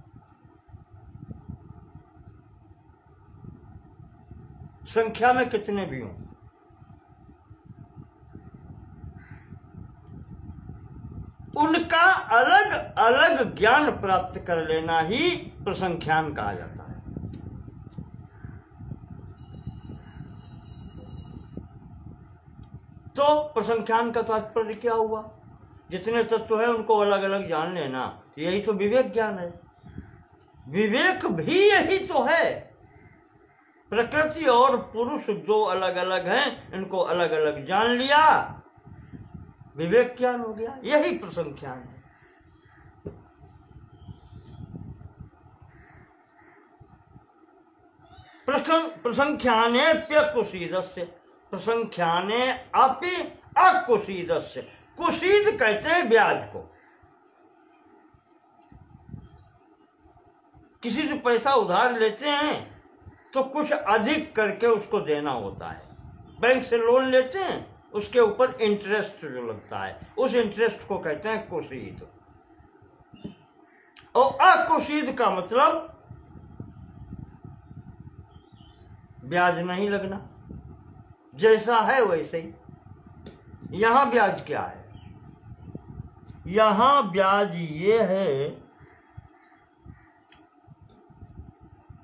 संख्या में कितने भी हों, उनका अलग अलग ज्ञान प्राप्त कर लेना ही प्रसंख्यान कहा जाता है। तो प्रसंख्यान का तात्पर्य क्या हुआ? जितने तत्व है उनको अलग अलग जान लेना, यही तो विवेक ज्ञान है। विवेक भी यही तो है। प्रकृति और पुरुष जो अलग अलग हैं, इनको अलग अलग जान लिया, विवेक ज्ञान हो गया, यही प्रसंख्यान है। प्रसंख्यानेऽप्यकुशीदस्य, प्रसंख्याने अपि अकुशीदस्य। कुशीद कहते हैं ब्याज को। किसी से पैसा उधार लेते हैं तो कुछ अधिक करके उसको देना होता है। बैंक से लोन लेते हैं, उसके ऊपर इंटरेस्ट जो लगता है, उस इंटरेस्ट को कहते हैं कुशीद। और अकुशीद का मतलब ब्याज नहीं लगना, जैसा है वैसे ही। यहां ब्याज क्या है? यहां ब्याज ये है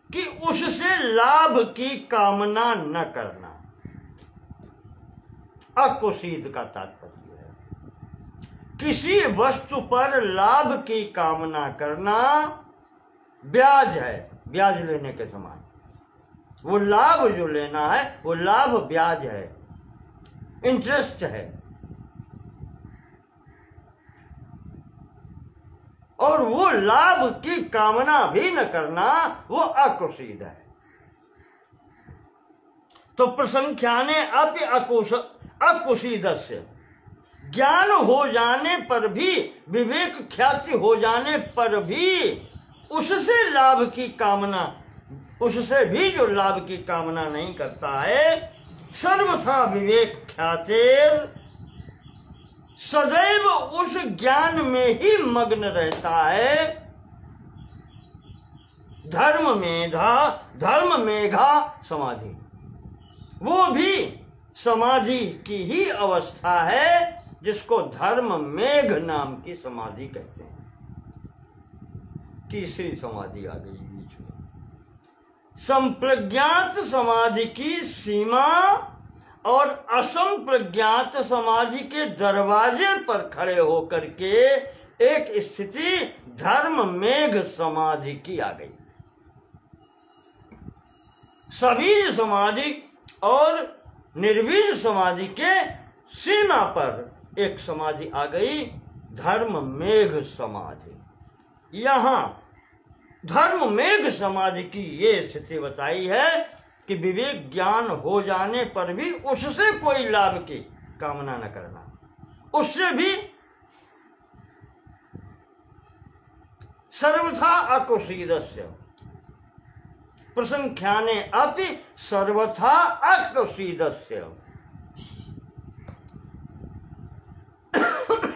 कि उससे लाभ की कामना न करना। अकुशीद का तात्पर्य है किसी वस्तु पर लाभ की कामना करना ब्याज है, ब्याज लेने के समान। वो लाभ जो लेना है वो लाभ ब्याज है, इंटरेस्ट है। और वो लाभ की कामना भी न करना, वो अकुशीद है। तो प्रसंख्याने अपि अकुशीदस्य, ज्ञान हो जाने पर भी, विवेक ख्याति हो जाने पर भी उससे लाभ की कामना, उससे भी जो लाभ की कामना नहीं करता है, सर्वथा विवेक ख्यातिर, सदैव उस ज्ञान में ही मग्न रहता है। धर्म मेघा समाधि, वो भी समाधि की ही अवस्था है जिसको धर्म मेघ नाम की समाधि कहते हैं। तीसरी समाधि आ गई बीच में। संप्रज्ञात समाधि की सीमा और असंप्रज्ञात समाधि के दरवाजे पर खड़े होकर के एक स्थिति धर्म मेघ समाधि की आ गई। सबीज समाधि और निर्बीज समाधि के सीमा पर एक समाधि आ गई, धर्म मेघ समाधि। यहां धर्म मेघ समाधि की ये स्थिति बताई है कि विवेक ज्ञान हो जाने पर भी उससे कोई लाभ की कामना न करना, उससे भी सर्वथा अकुशीदस्य, प्रसंख्याने अपि सर्वथा अकुशीदस्य।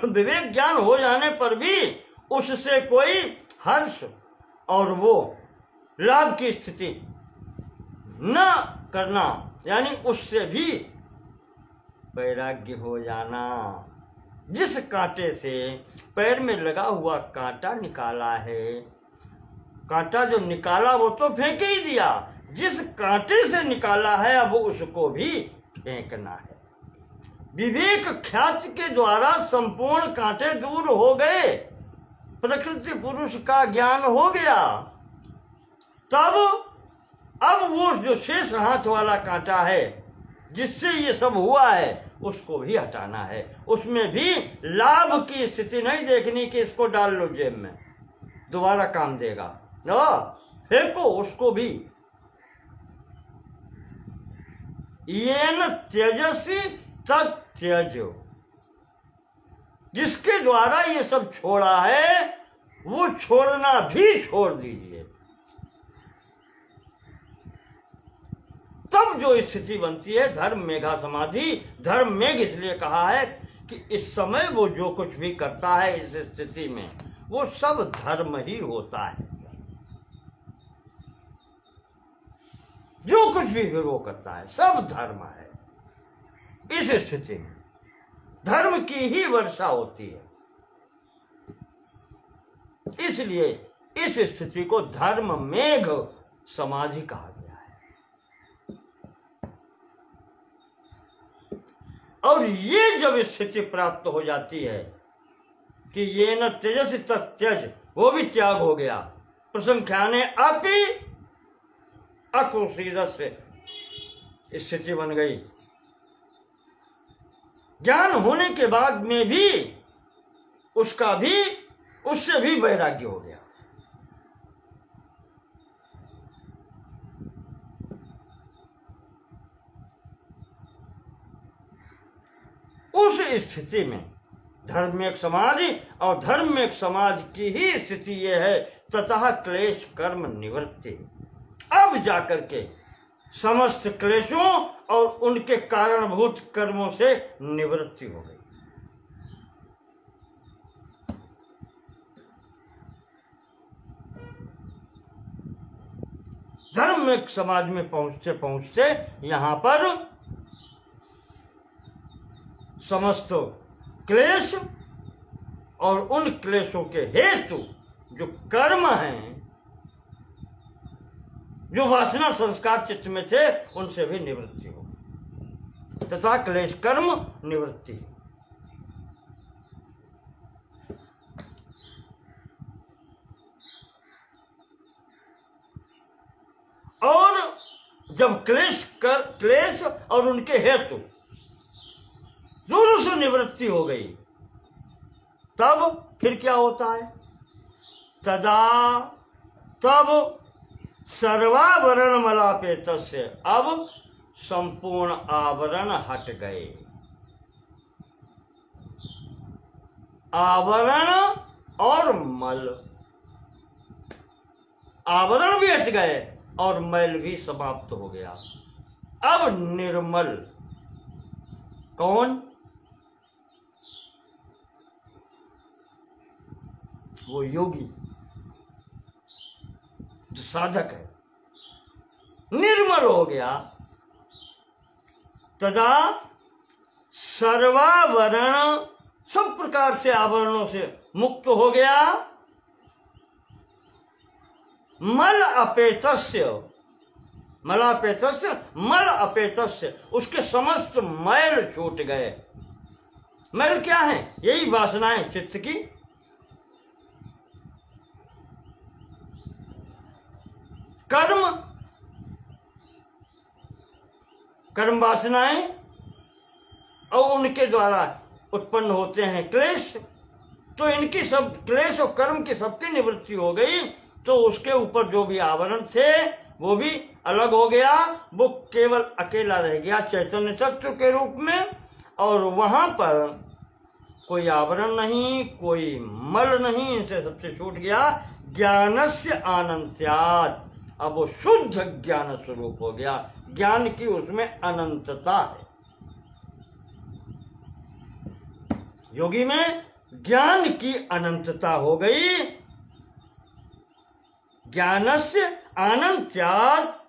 विवेक ज्ञान हो जाने पर भी उससे कोई हर्ष और वो लाभ की स्थिति न करना, यानी उससे भी वैराग्य हो जाना। जिस कांटे से पैर में लगा हुआ कांटा निकाला है, कांटा जो निकाला वो तो फेंक ही दिया, जिस कांटे से निकाला है अब उसको भी फेंकना है। विवेक ख्याति के द्वारा संपूर्ण कांटे दूर हो गए, प्रकृति पुरुष का ज्ञान हो गया, तब अब वो जो शेष हाथ वाला कांटा है जिससे ये सब हुआ है उसको भी हटाना है। उसमें भी लाभ की स्थिति नहीं देखनी कि इसको डाल लो जेब में दोबारा काम देगा, ना, फेंको उसको भी। येन त्यजसी तत्यजो, जिसके द्वारा ये सब छोड़ा है वो छोड़ना भी छोड़ दीजिए। तब जो स्थिति बनती है धर्म मेघा समाधि। धर्म मेघ इसलिए कहा है कि इस समय वो जो कुछ भी करता है इस स्थिति में वो सब धर्म ही होता है। जो कुछ भी वो करता है सब धर्म है। इस स्थिति में धर्म की ही वर्षा होती है, इसलिए इस स्थिति को धर्म मेघ समाधि कहा गया है। और ये जब स्थिति प्राप्त हो जाती है कि ये न तेजस तत्यज, वो भी त्याग हो गया, प्रसंख्याने अपि अकुशीदस्य स्थिति बन गई। ज्ञान होने के बाद में भी उसका भी उससे भी वैराग्य हो गया। उस स्थिति में धर्मेक समाधि और धर्मेक समाज की ही स्थिति यह है, ततः क्लेश कर्म निवृत्ति। अब जाकर के समस्त क्लेशों और उनके कारणभूत कर्मों से निवृत्ति हो गई। धर्मेक समाज में पहुंचते पहुंचते यहां पर समस्त क्लेश और उन क्लेशों के हेतु जो कर्म हैं, जो वासना संस्कार चित्त में थे, उनसे भी निवृत्ति हो तथा क्लेश कर्म निवृत्ति। और जब क्लेश और उनके हेतु दोनों से निवृत्ति हो गई, तब फिर क्या होता है? तब सर्वावरण मलापेतस्य, अब संपूर्ण आवरण हट गए। आवरण और मल, आवरण भी हट गए और मैल भी समाप्त हो गया। अब निर्मल कौन? वो योगी जो साधक है, निर्मल हो गया। तदा सर्वावरण, सब प्रकार से आवरणों से मुक्त हो गया। मल अपेतस्य, मलापेतस्य मल अपेतस्य, उसके समस्त मैल छूट गए। मैल क्या है? यही वासनाएं चित्त की। कर्म वासनाएं और उनके द्वारा उत्पन्न होते हैं क्लेश, तो इनकी सब क्लेश और कर्म की सबकी निवृत्ति हो गई। तो उसके ऊपर जो भी आवरण थे वो भी अलग हो गया, वो केवल अकेला रह गया चैतन्य तत्व के रूप में। और वहां पर कोई आवरण नहीं, कोई मल नहीं, इनसे सबसे छूट गया। ज्ञानस्य अनंत्यात्, अब वो शुद्ध ज्ञान स्वरूप हो गया। ज्ञान की उसमें अनंतता है। योगी में ज्ञान की अनंतता हो गई। ज्ञानस्य अनंत्यात्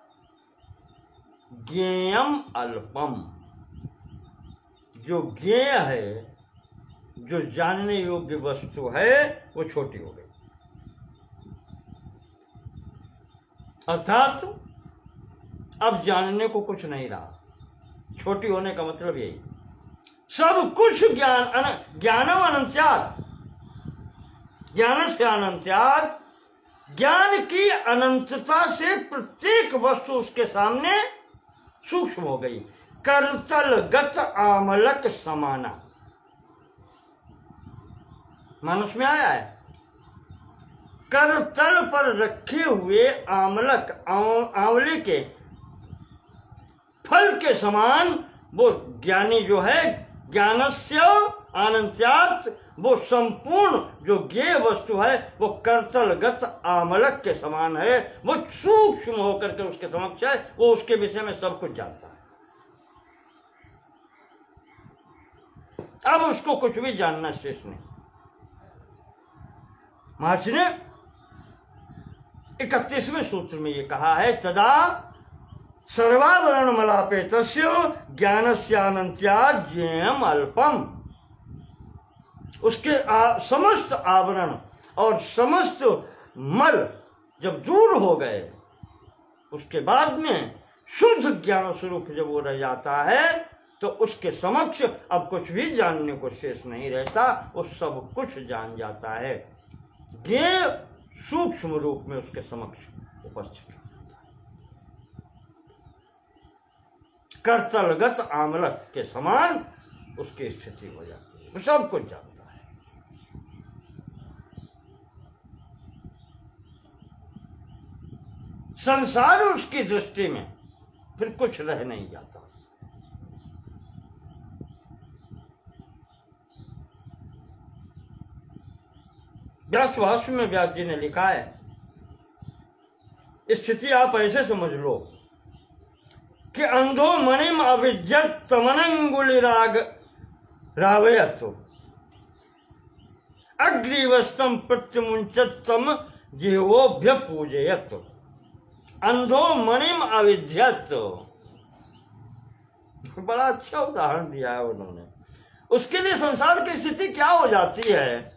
ज्ञेयम अल्पम, जो ज्ञेय है, जो जानने योग्य वस्तु है, वो छोटी हो गई। अर्थात अब जानने को कुछ नहीं रहा। छोटी होने का मतलब यही। सब कुछ ज्ञानम अनंत्यात्, ज्ञान से अनंत्यात्, ज्ञान की अनंतता से प्रत्येक वस्तु उसके सामने सूक्ष्म हो गई। करतल गत आमलक समाना, मानस में आया है, करतल पर रखे हुए आमलक, आंवले के फल के समान वो ज्ञानी जो है, ज्ञानस्य अनंत्यात्, वो संपूर्ण जो ज्ञेय वस्तु है वो करतलगत आमलक के समान है। वो सूक्ष्म होकर के उसके समक्ष है, वो उसके विषय में सब कुछ जानता है। अब उसको कुछ भी जानना शेष नहीं। महर्षि ने 31वें सूत्र में ये कहा है, तदा सर्वावरण मलापेतस्य ज्ञानस्यानंत्यात् ज्ञेयम अल्पम। उसके समस्त आवरण और समस्त मल जब दूर हो गए, उसके बाद में शुद्ध ज्ञान स्वरूप जब वो रह जाता है, तो उसके समक्ष अब कुछ भी जानने को शेष नहीं रहता, वो सब कुछ जान जाता है। ज्ञेय सूक्ष्म रूप में उसके समक्ष उपस्थित, करतलगत आमलक के समान उसकी स्थिति हो जाती है, वो सब कुछ जानता है। संसार उसकी दृष्टि में फिर कुछ रह नहीं जाता। व्यासभाष्य में व्यास जी ने लिखा है, स्थिति आप ऐसे समझ लो कि अंधो मणिम अविद्यत तमनंगुली राग रावयत्व अग्रीवस्तम प्रत्यमुंचतम जिह्वोभ्य पूजयत्व। अंधो मणिम अविद्यत, बड़ा अच्छा उदाहरण दिया है उन्होंने। उसके लिए संसार की स्थिति क्या हो जाती है?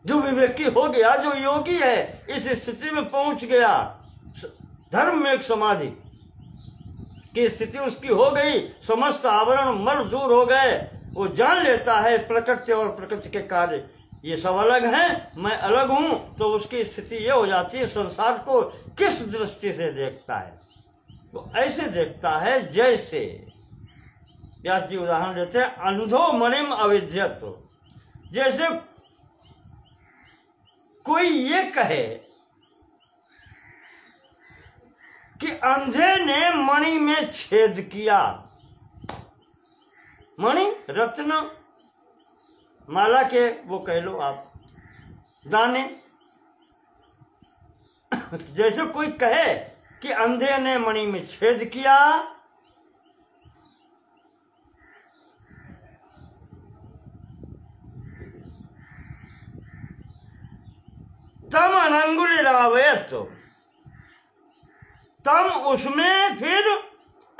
जो विवेकी हो गया, जो योगी है, इस स्थिति में पहुंच गया, धर्म में एक समाधि की स्थिति उसकी हो गई, समस्त आवरण मल दूर हो गए, वो जान लेता है प्रकृति और प्रकृति के कार्य ये सब अलग हैं, मैं अलग हूं, तो उसकी स्थिति ये हो जाती है, संसार को किस दृष्टि से देखता है? तो ऐसे देखता है जैसे व्यास जी उदाहरण देते हैं, अंधो मणिम अविद्यत। जैसे कोई ये कहे कि अंधे ने मणि में छेद किया, मणि रत्न माला के वो कह लो आप दाने, जैसे कोई कहे कि अंधे ने मणि में छेद किया, तम अनंगुली रावयत, तम उसमें फिर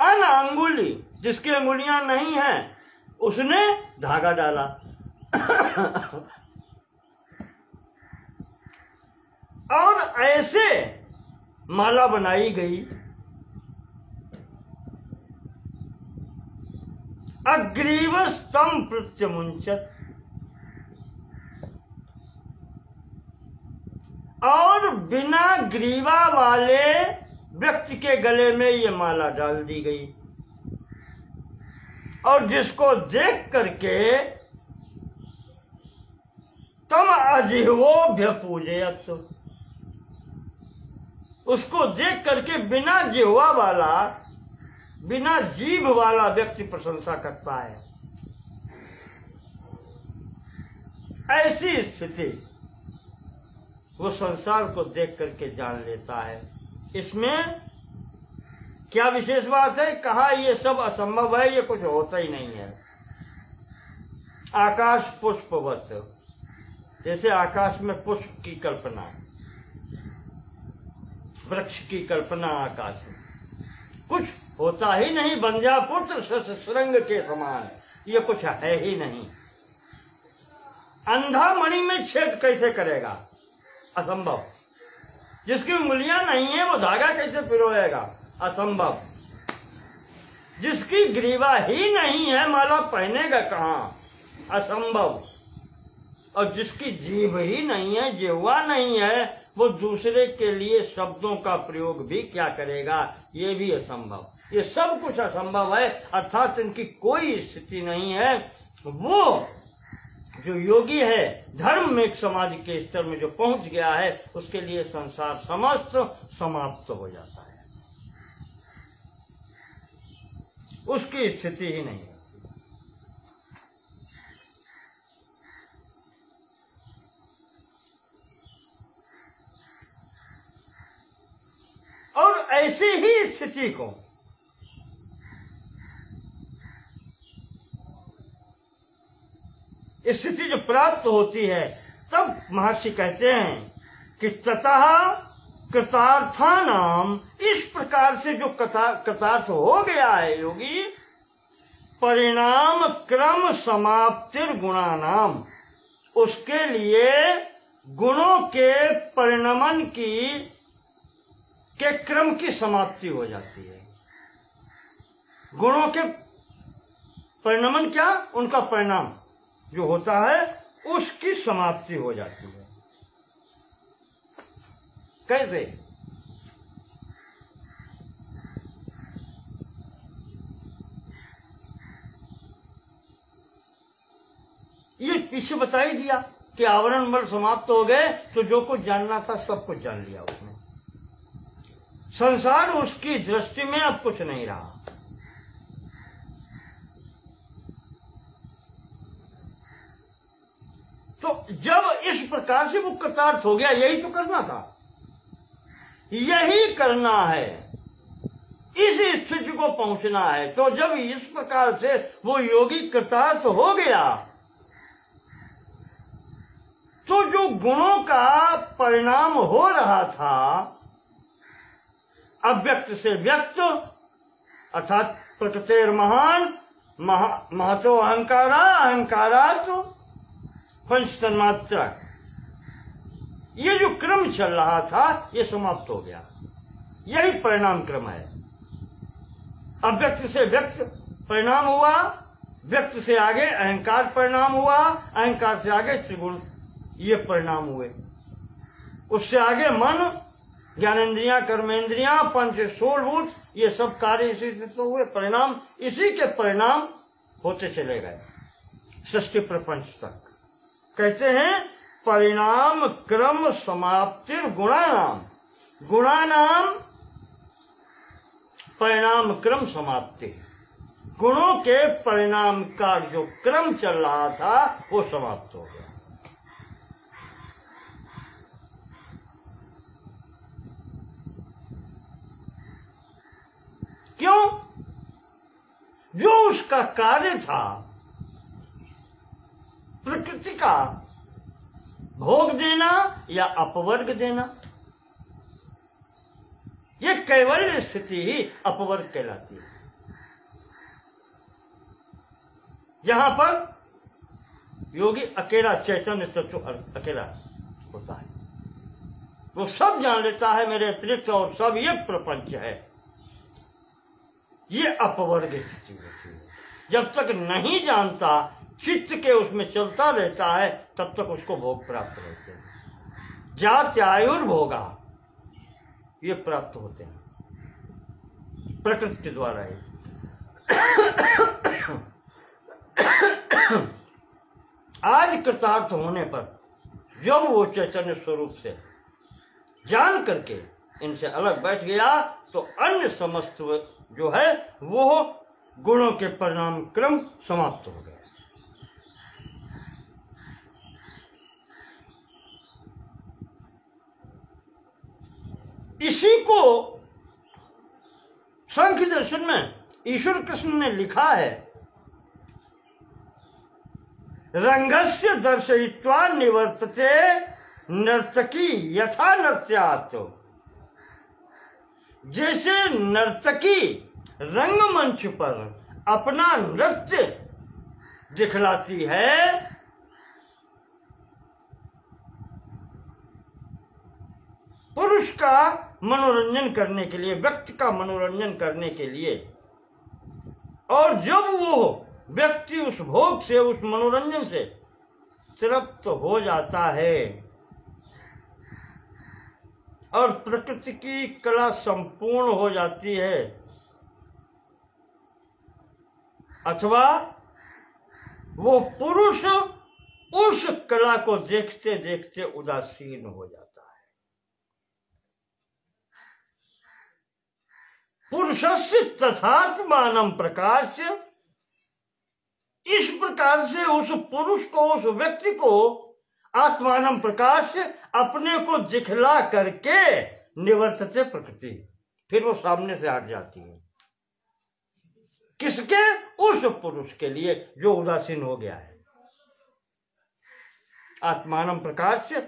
अन अंगुली, जिसकी अंगुलियां नहीं हैं, उसने धागा डाला। और ऐसे माला बनाई गई। अग्रीवस्तम प्रत्यमुंचत, और बिना ग्रीवा वाले व्यक्ति के गले में ये माला डाल दी गई, और जिसको देख करके तम अजिह्वोभ्य पूजयत, उसको देख करके बिना जिह्वा वाला, बिना जीभ वाला व्यक्ति प्रशंसा करता है। ऐसी स्थिति वो संसार को देख करके जान लेता है। इसमें क्या विशेष बात है? कहा ये सब असंभव है, ये कुछ होता ही नहीं है। आकाश पुष्पवत, जैसे आकाश में पुष्प की कल्पना, वृक्ष की कल्पना आकाश में, कुछ होता ही नहीं। बंध्यापुत्र शशृंग के समान, ये कुछ है ही नहीं। अंधा मणि में छेद कैसे करेगा? असंभव। जिसकी उंगलियां नहीं है वो धागा कैसे पिरोएगा? असंभव। जिसकी ग्रीवा ही नहीं है माला पहनेगा कहाँ, असंभव। और जिसकी जीभ ही नहीं है, जिह्वा नहीं है, वो दूसरे के लिए शब्दों का प्रयोग भी क्या करेगा, ये भी असंभव। ये सब कुछ असंभव है, अर्थात इनकी कोई स्थिति नहीं है। वो जो योगी है, धर्म में समाधि के स्तर में जो पहुंच गया है, उसके लिए संसार समस्त समाप्त हो जाता है, उसकी स्थिति ही नहीं है। और ऐसी ही स्थिति को स्थिति जो प्राप्त होती है, तब महर्षि कहते हैं कि ततः कृतार्थानाम, इस प्रकार से जो कृतार्थ हो गया है योगी, परिणाम क्रम समाप्तिर गुणानाम, उसके लिए गुणों के परिणमन के क्रम की समाप्ति हो जाती है। गुणों के परिणमन क्या, उनका परिणाम जो होता है उसकी समाप्ति हो जाती है। कैसे? ये पीछे बता ही दिया कि आवरण बल समाप्त हो गए तो जो कुछ जानना था सब कुछ जान लिया उसने। संसार उसकी दृष्टि में अब कुछ नहीं रहा। तो जब इस प्रकार से वो कृतार्थ हो गया, यही तो करना था, यही करना है, इस स्थिति को पहुंचना है। तो जब इस प्रकार से वो योगी कृतार्थ हो गया, तो जो गुणों का परिणाम हो रहा था, अव्यक्त से व्यक्त, अर्थात प्रकृतिर महान, महतो अहंकारा, अहंकारात पंचतन्मात्रा, ये जो क्रम चल रहा था ये समाप्त हो गया। यही परिणाम क्रम है। अव्यक्त से व्यक्त परिणाम हुआ, व्यक्त से आगे अहंकार परिणाम हुआ, अहंकार से आगे त्रिगुण ये परिणाम हुए, उससे आगे मन, ज्ञानेन्द्रियां, कर्मेंद्रियां, पंच स्थूलभूत, ये सब कार्य इसी से तो हुए, परिणाम इसी के परिणाम होते चले गए षष्ठी प्रपंच तक। कहते हैं परिणाम क्रम समाप्तिर गुणानाम, गुणानाम परिणाम क्रम समाप्ति, गुणों के परिणाम का जो क्रम चल रहा था वो समाप्त हो गया। क्यों? जो उसका कार्य था प्रकृति का भोग देना या अपवर्ग देना, ये कैवल्य स्थिति ही अपवर्ग कहलाती है। जहां पर योगी अकेला चैतन्य तत्व अकेला होता है, वो सब जान लेता है मेरे अतिरिक्त और सब ये प्रपंच है, ये अपवर्ग स्थिति होती है। जब तक नहीं जानता, चित्त के उसमें चलता रहता है, तब तक उसको भोग प्राप्त होते हैं। जात्यायुर्भोगा ये प्राप्त होते हैं प्रकृति के द्वारा ही। आज कृतार्थ होने पर जब वो चैतन्य स्वरूप से जान करके इनसे अलग बैठ गया, तो अन्य समस्त जो है वो गुणों के परिणाम क्रम समाप्त हो गए। इसी को सांख्य दर्शन में ईश्वर कृष्ण ने लिखा है, रंगस्य दर्शयित्वा निवर्तते नर्तकी यथा नृत्यात्। जैसे नर्तकी रंगमंच पर अपना नृत्य दिखलाती है, पुरुष का मनोरंजन करने के लिए, व्यक्ति का मनोरंजन करने के लिए। और जब वो व्यक्ति उस भोग से, उस मनोरंजन से तृप्त हो जाता है और प्रकृति की कला संपूर्ण हो जाती है, अथवा वो पुरुष उस कला को देखते देखते उदासीन हो जाता है। पुरुषस्य तथात्मानं प्रकाश्य, इस प्रकार से उस पुरुष को, उस व्यक्ति को आत्मानं प्रकाश्य, अपने को दिखला करके निवर्तते प्रकृति, फिर वो सामने से हट जाती है। किसके? उस पुरुष के लिए जो उदासीन हो गया है। आत्मानं प्रकाश्य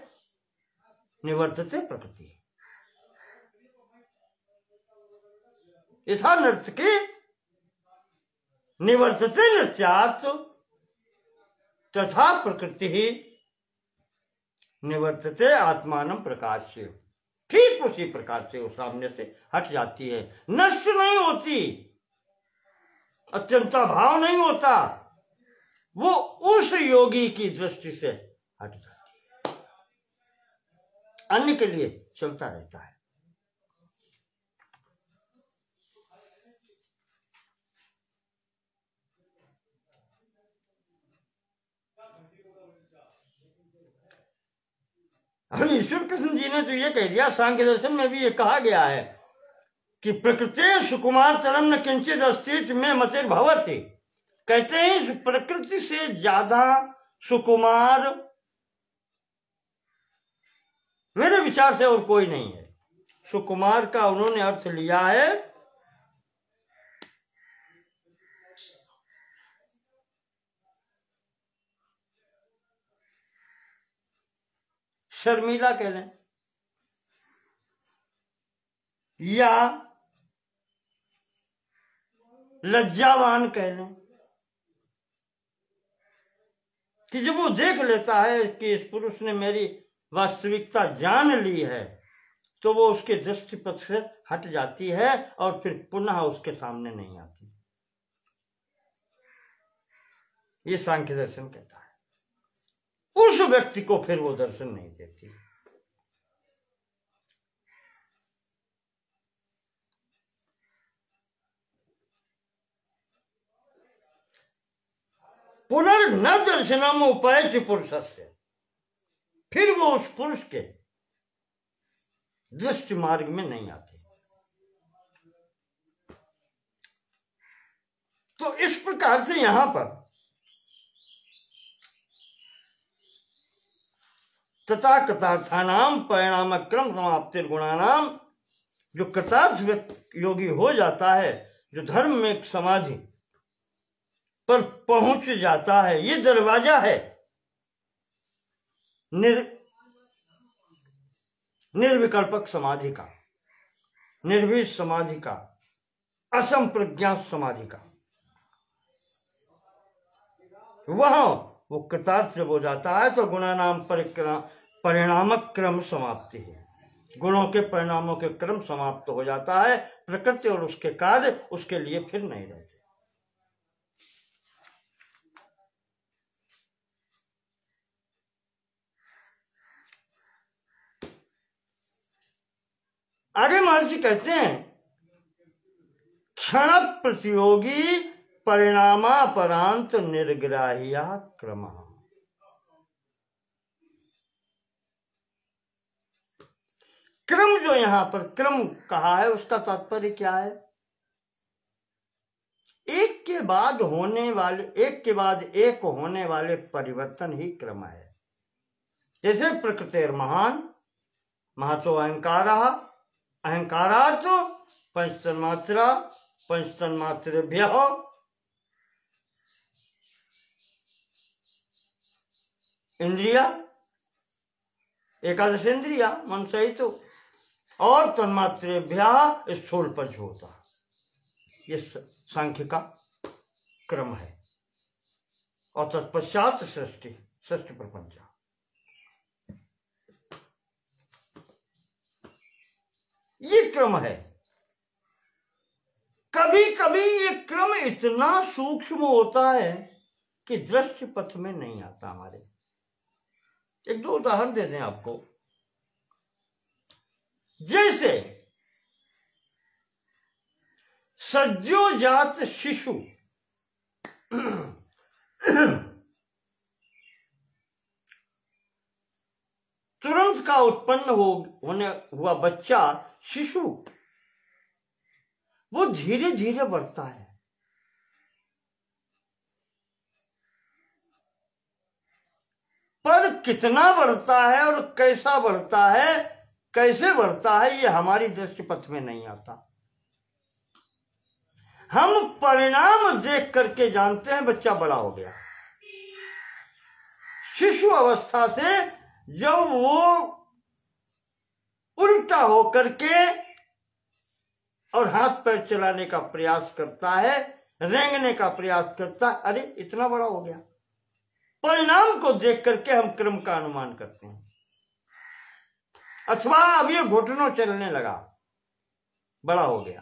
निवर्तते प्रकृति। यथा नर्तकी निवर्तते नृत्यात् तथा प्रकृति ही निवर्तते आत्मानं प्रकाश्य। ठीक उसी प्रकार से वो सामने से हट जाती है, नष्ट नहीं होती, अत्यंता भाव नहीं होता, वो उस योगी की दृष्टि से हट जाती है, अन्य के लिए चलता रहता है। ईश्वर कृष्ण जी ने तो ये कह दिया, सांख्य दर्शन में भी ये कहा गया है कि प्रकृति सुकुमार तरम न किंचित अस्तित्व में मतिर भवति। कहते हैं प्रकृति से ज्यादा सुकुमार मेरे विचार से और कोई नहीं है। सुकुमार का उन्होंने अर्थ लिया है शर्मिला कह लें या लज्जावान कह लें, कि जब वो देख लेता है कि इस पुरुष ने मेरी वास्तविकता जान ली है, तो वो उसके दृष्टिपथ से हट जाती है और फिर पुनः उसके सामने नहीं आती। ये सांख्य दर्शन कहता है। उस व्यक्ति को फिर वो दर्शन नहीं देती। पुनर्न दर्शनम उपाय पुरुषस्य, फिर वो उस पुरुष के दृष्टि मार्ग में नहीं आते। तो इस प्रकार से यहां पर तथा कृतार्थानाम परिणाम क्रम समाप्तिर गुणानाम, जो कृतार्थ योगी हो जाता है, जो धर्म में समाधि पर पहुंच जाता है, ये दरवाजा है निर्विकल्पक समाधि का, निर्विष समाधि का, असंप्रज्ञात समाधि का। वहां वो कृतार्थ जब हो जाता है तो गुणानाम परिणामक क्रम समाप्ति है, गुणों के परिणामों के क्रम समाप्त हो जाता है, प्रकृति और उसके कार्य उसके लिए फिर नहीं रहते। आगे महर्षि कहते हैं क्षण प्रतियोगी परिणामापरांत निर्ग्राह्या क्रम। क्रम जो यहां पर क्रम कहा है उसका तात्पर्य क्या है? एक के बाद एक होने वाले परिवर्तन ही क्रम है। जैसे प्रकृतिर महान महतो अहंकारः, अहंकारात् पंचतन्मात्रेभ्यः इंद्रिया, एकादश इंद्रिया मन सहित, और तन्मात्रेभ्यः स्थूल पंच होता। ये सांख्य का क्रम है। और तत्पश्चात सृष्टि प्रपंच। क्रम है। कभी कभी ये क्रम इतना सूक्ष्म होता है कि दृश्य पथ में नहीं आता हमारे। एक दो उदाहरण दे दें आपको। जैसे सद्योजात शिशु तुरंत का उत्पन्न होने हुआ बच्चा शिशु वो धीरे धीरे बढ़ता है। पर कितना बढ़ता है और कैसा बढ़ता है, कैसे बढ़ता है, ये हमारी दृष्टि पथ में नहीं आता। हम परिणाम देख करके जानते हैं बच्चा बड़ा हो गया। शिशु अवस्था से जब वो उल्टा होकर के और हाथ पैर चलाने का प्रयास करता है, रेंगने का प्रयास करता है, अरे इतना बड़ा हो गया। परिणाम को देख करके हम क्रम का अनुमान करते हैं। अथवा अब ये घुटनों चलने लगा, बड़ा हो गया।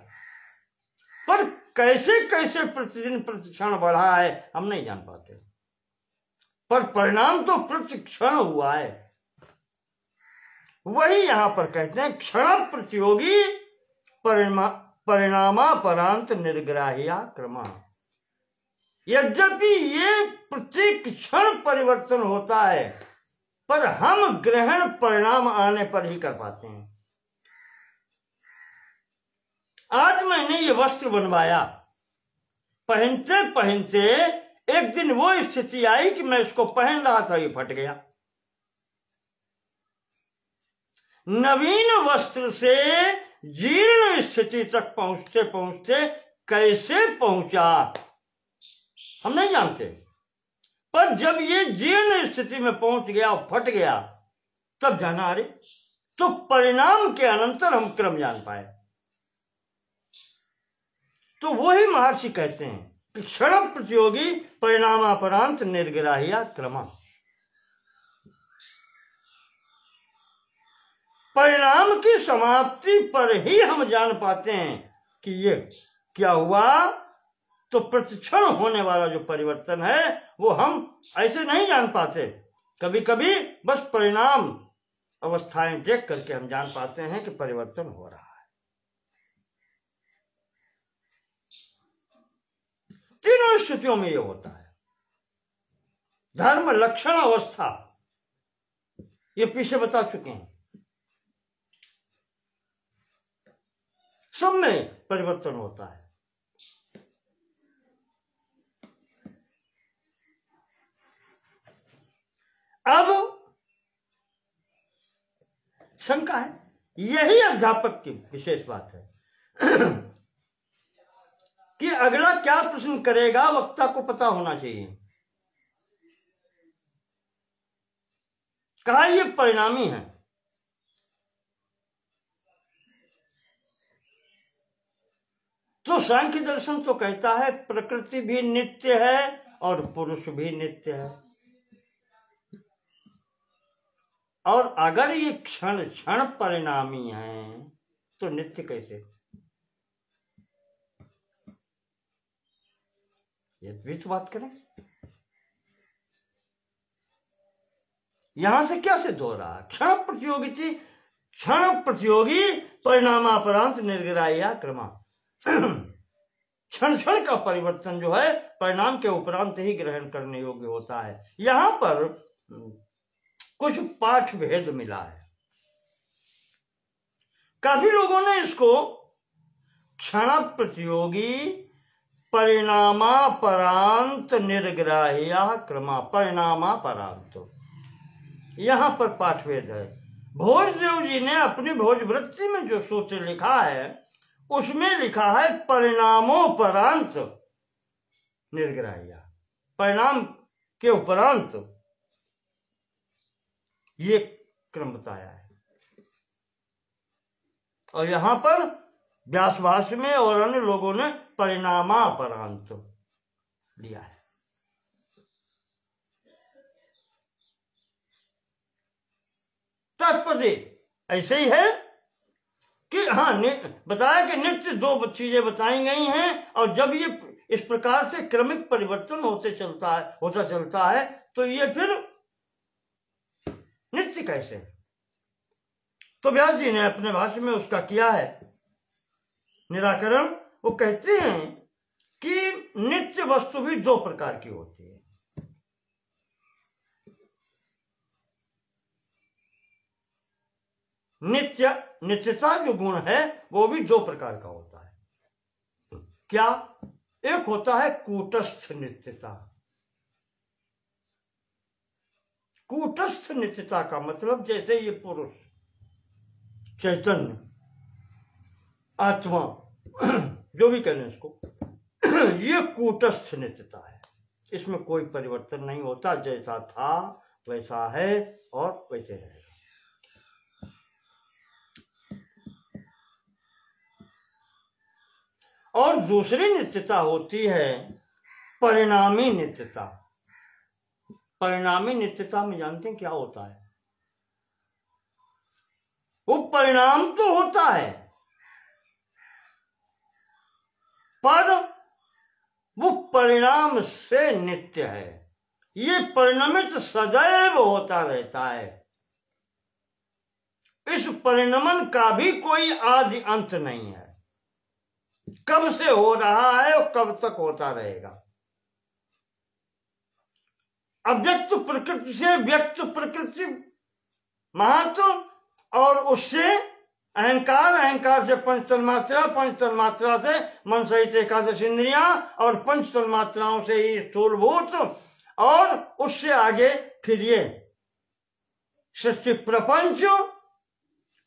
पर कैसे कैसे प्रतिदिन प्रतिक्षण बढ़ा है हम नहीं जान पाते, पर परिणाम तो प्रतिक्षण हुआ है। वही यहां पर कहते हैं क्षण प्रतियोगी परिणामापरांत निर्ग्राह्या क्रमा। यद्यपि ये प्रत्येक क्षण परिवर्तन होता है, पर हम ग्रहण परिणाम आने पर ही कर पाते हैं। आज मैंने ये वस्त्र बनवाया, पहनते पहनते एक दिन वो स्थिति आई कि मैं इसको पहन रहा था, ये फट गया। नवीन वस्त्र से जीर्ण स्थिति तक पहुंचते पहुंचते कैसे पहुंचा हम नहीं जानते, पर जब ये जीर्ण स्थिति में पहुंच गया और फट गया तब जाना, अरे तो परिणाम के अनंतर हम क्रम जान पाए। तो वही महर्षि कहते हैं कि क्षण प्रतियोगी परिणामापरांत निर्ग्राह्या क्रमा। परिणाम की समाप्ति पर ही हम जान पाते हैं कि ये क्या हुआ। तो प्रतिक्षण होने वाला जो परिवर्तन है वो हम ऐसे नहीं जान पाते। कभी कभी बस परिणाम अवस्थाएं देख करके हम जान पाते हैं कि परिवर्तन हो रहा है। तीनों स्थितियों में ये होता है। धर्म लक्षण अवस्था ये पीछे बता चुके हैं, सब में परिवर्तन होता है। अब शंका है, यही अध्यापक की विशेष बात है कि अगला क्या प्रश्न करेगा वक्ता को पता होना चाहिए। कहा ये परिणामी है, तो सांख्य दर्शन तो कहता है प्रकृति भी नित्य है और पुरुष भी नित्य है। और अगर ये क्षण क्षण परिणामी है तो नित्य कैसे? ये भी तो बात करें। यहां से क्या सिद्ध हो रहा है? क्षण प्रतियोगी परिणामापरांत निर्ग्राह्या क्रमा। क्षण क्षण का परिवर्तन जो है परिणाम के उपरांत ही ग्रहण करने योग्य होता है। यहां पर कुछ पाठ भेद मिला है। काफी लोगों ने इसको क्षण प्रतियोगी परिणामापरांत निर्ग्राह्या क्रमा, परिणामापरांत, यहां पर पाठ भेद है। भोजदेव जी ने अपनी भोजवृत्ति में जो सूत्र लिखा है उसमें लिखा है परिणामोपरांत निर्ग्राह्या, परिणाम के उपरांत ये क्रम बताया है। और यहां पर व्यासभाष्य में और अन्य लोगों ने परिणामापरांत लिया है। तात्पर्य ऐसे ही है कि हाँ बताया कि नित्य दो चीजें बताई गई हैं, और जब ये इस प्रकार से क्रमिक परिवर्तन होता चलता है तो ये फिर नित्य कैसे? तो व्यास जी ने अपने भाष्य में उसका किया है निराकरण। वो कहते हैं कि नित्य वस्तु भी दो प्रकार की होती है। नित्यता जो गुण है वो भी दो प्रकार का होता है। क्या? एक होता है कूटस्थ नित्यता। कूटस्थ नित्यता का मतलब जैसे ये पुरुष चैतन्य आत्मा जो भी कहने इसको, ये कूटस्थ नित्यता है। इसमें कोई परिवर्तन नहीं होता, जैसा था वैसा है और वैसे रहेगा। और दूसरी नित्यता होती है परिणामी नित्यता। परिणामी नित्यता में जानते हैं क्या होता है? वो परिणाम तो होता है पर वो परिणाम से नित्य है। ये परिणमित सदैव होता रहता है। इस परिणमन का भी कोई आदि अंत नहीं है। कब से हो रहा है और कब तक होता रहेगा। अव्यक्त प्रकृति से व्यक्त प्रकृति महत्व, और उससे अहंकार, अहंकार से पंच तन्मात्रा, पंच तन्मात्रा से मन सहित एकादश इंद्रियां, और पंच तन्मात्राओं से ही स्थूलभूत, और उससे आगे फिर ये सृष्टि प्रपंच,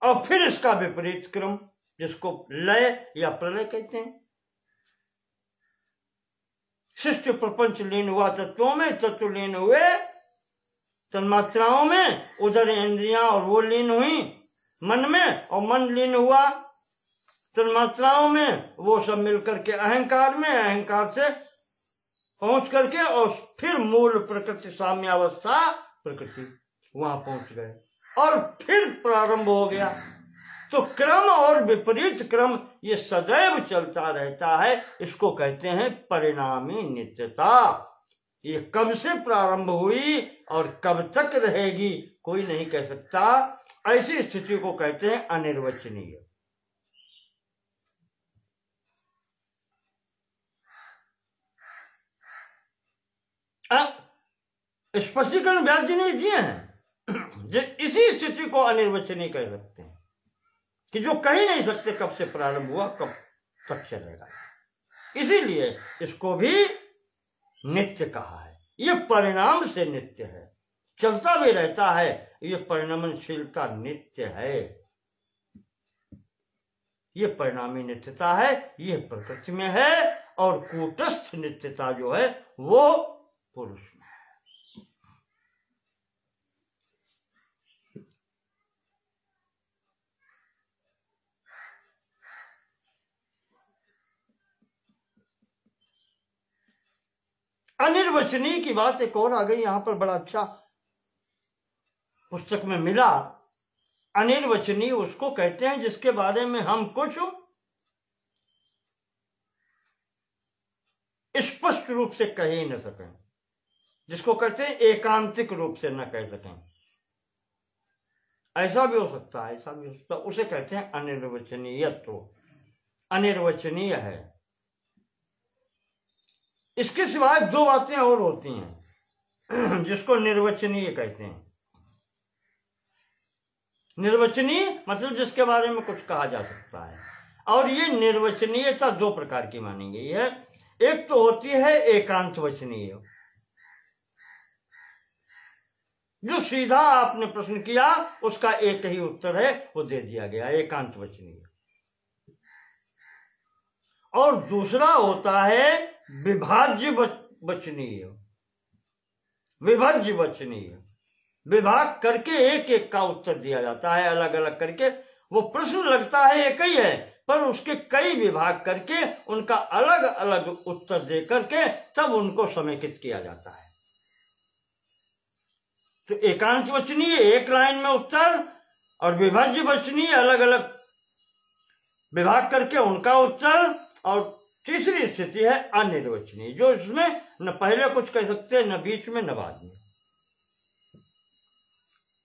और फिर इसका विपरीत क्रम जिसको लय या प्रलय कहते हैं। सृष्टि प्रपंच लीन हुआ तत्वों में, तत्व लीन हुए तन्मात्राओं में, उधर इंद्रियां और वो लीन हुई मन में, और मन लीन हुआ तन्मात्राओं में, वो सब मिलकर के अहंकार में, अहंकार से पहुंच करके और फिर मूल प्रकृति साम्यावस्था प्रकृति वहां पहुंच गए, और फिर प्रारंभ हो गया। तो क्रम और विपरीत क्रम ये सदैव चलता रहता है। इसको कहते हैं परिणामी नित्यता। ये कब से प्रारंभ हुई और कब तक रहेगी कोई नहीं कह सकता। ऐसी स्थिति को कहते हैं अनिर्वचनीय। स्पष्टीकरण व्यास जी ने दिए हैं। इसी स्थिति को अनिर्वचनीय कह सकते हैं कि जो कह ही नहीं सकते कब से प्रारंभ हुआ कब तक चलेगा। इसीलिए इसको भी नित्य कहा है। ये परिणाम से नित्य है, चलता भी रहता है। ये परिणमनशीलता नित्य है, ये परिणामी नित्यता है, ये प्रकृति में है, और कूटस्थ नित्यता जो है वो पुरुष में है। अनिर्वचनीय की बात एक और आ गई यहां पर, बड़ा अच्छा पुस्तक में मिला। अनिर्वचनीय उसको कहते हैं जिसके बारे में हम कुछ स्पष्ट रूप से कह ही न सकें, जिसको कहते हैं एकांतिक रूप से न कह सकें। ऐसा भी हो सकता है, ऐसा भी हो सकता है, उसे कहते हैं अनिर्वचनीयत्व। अनिर्वचनीय है। इसके सिवाय दो बातें और होती हैं जिसको निर्वचनीय कहते हैं। निर्वचनीय मतलब जिसके बारे में कुछ कहा जा सकता है, और ये निर्वचनीयता दो प्रकार की मानी गई है। एक तो होती है एकांत वचनीय, जो सीधा आपने प्रश्न किया उसका एक ही उत्तर है, वो दे दिया गया, एकांत वचनीय। और दूसरा होता है विभाज्य वचनीय। विभाज्य वचनीय, विभाग करके एक एक का उत्तर दिया जाता है, अलग अलग करके। वो प्रश्न लगता है एक ही है, पर उसके कई विभाग करके उनका अलग अलग उत्तर दे करके तब उनको समेकित किया जाता है। तो एकांत वचनीय एक लाइन में उत्तर, और विभाज्य वचनीय अलग अलग विभाग करके उनका उत्तर, और तीसरी स्थिति है अनिर्वचनीय, जो इसमें न पहले कुछ कह सकते न बीच में न बाद में।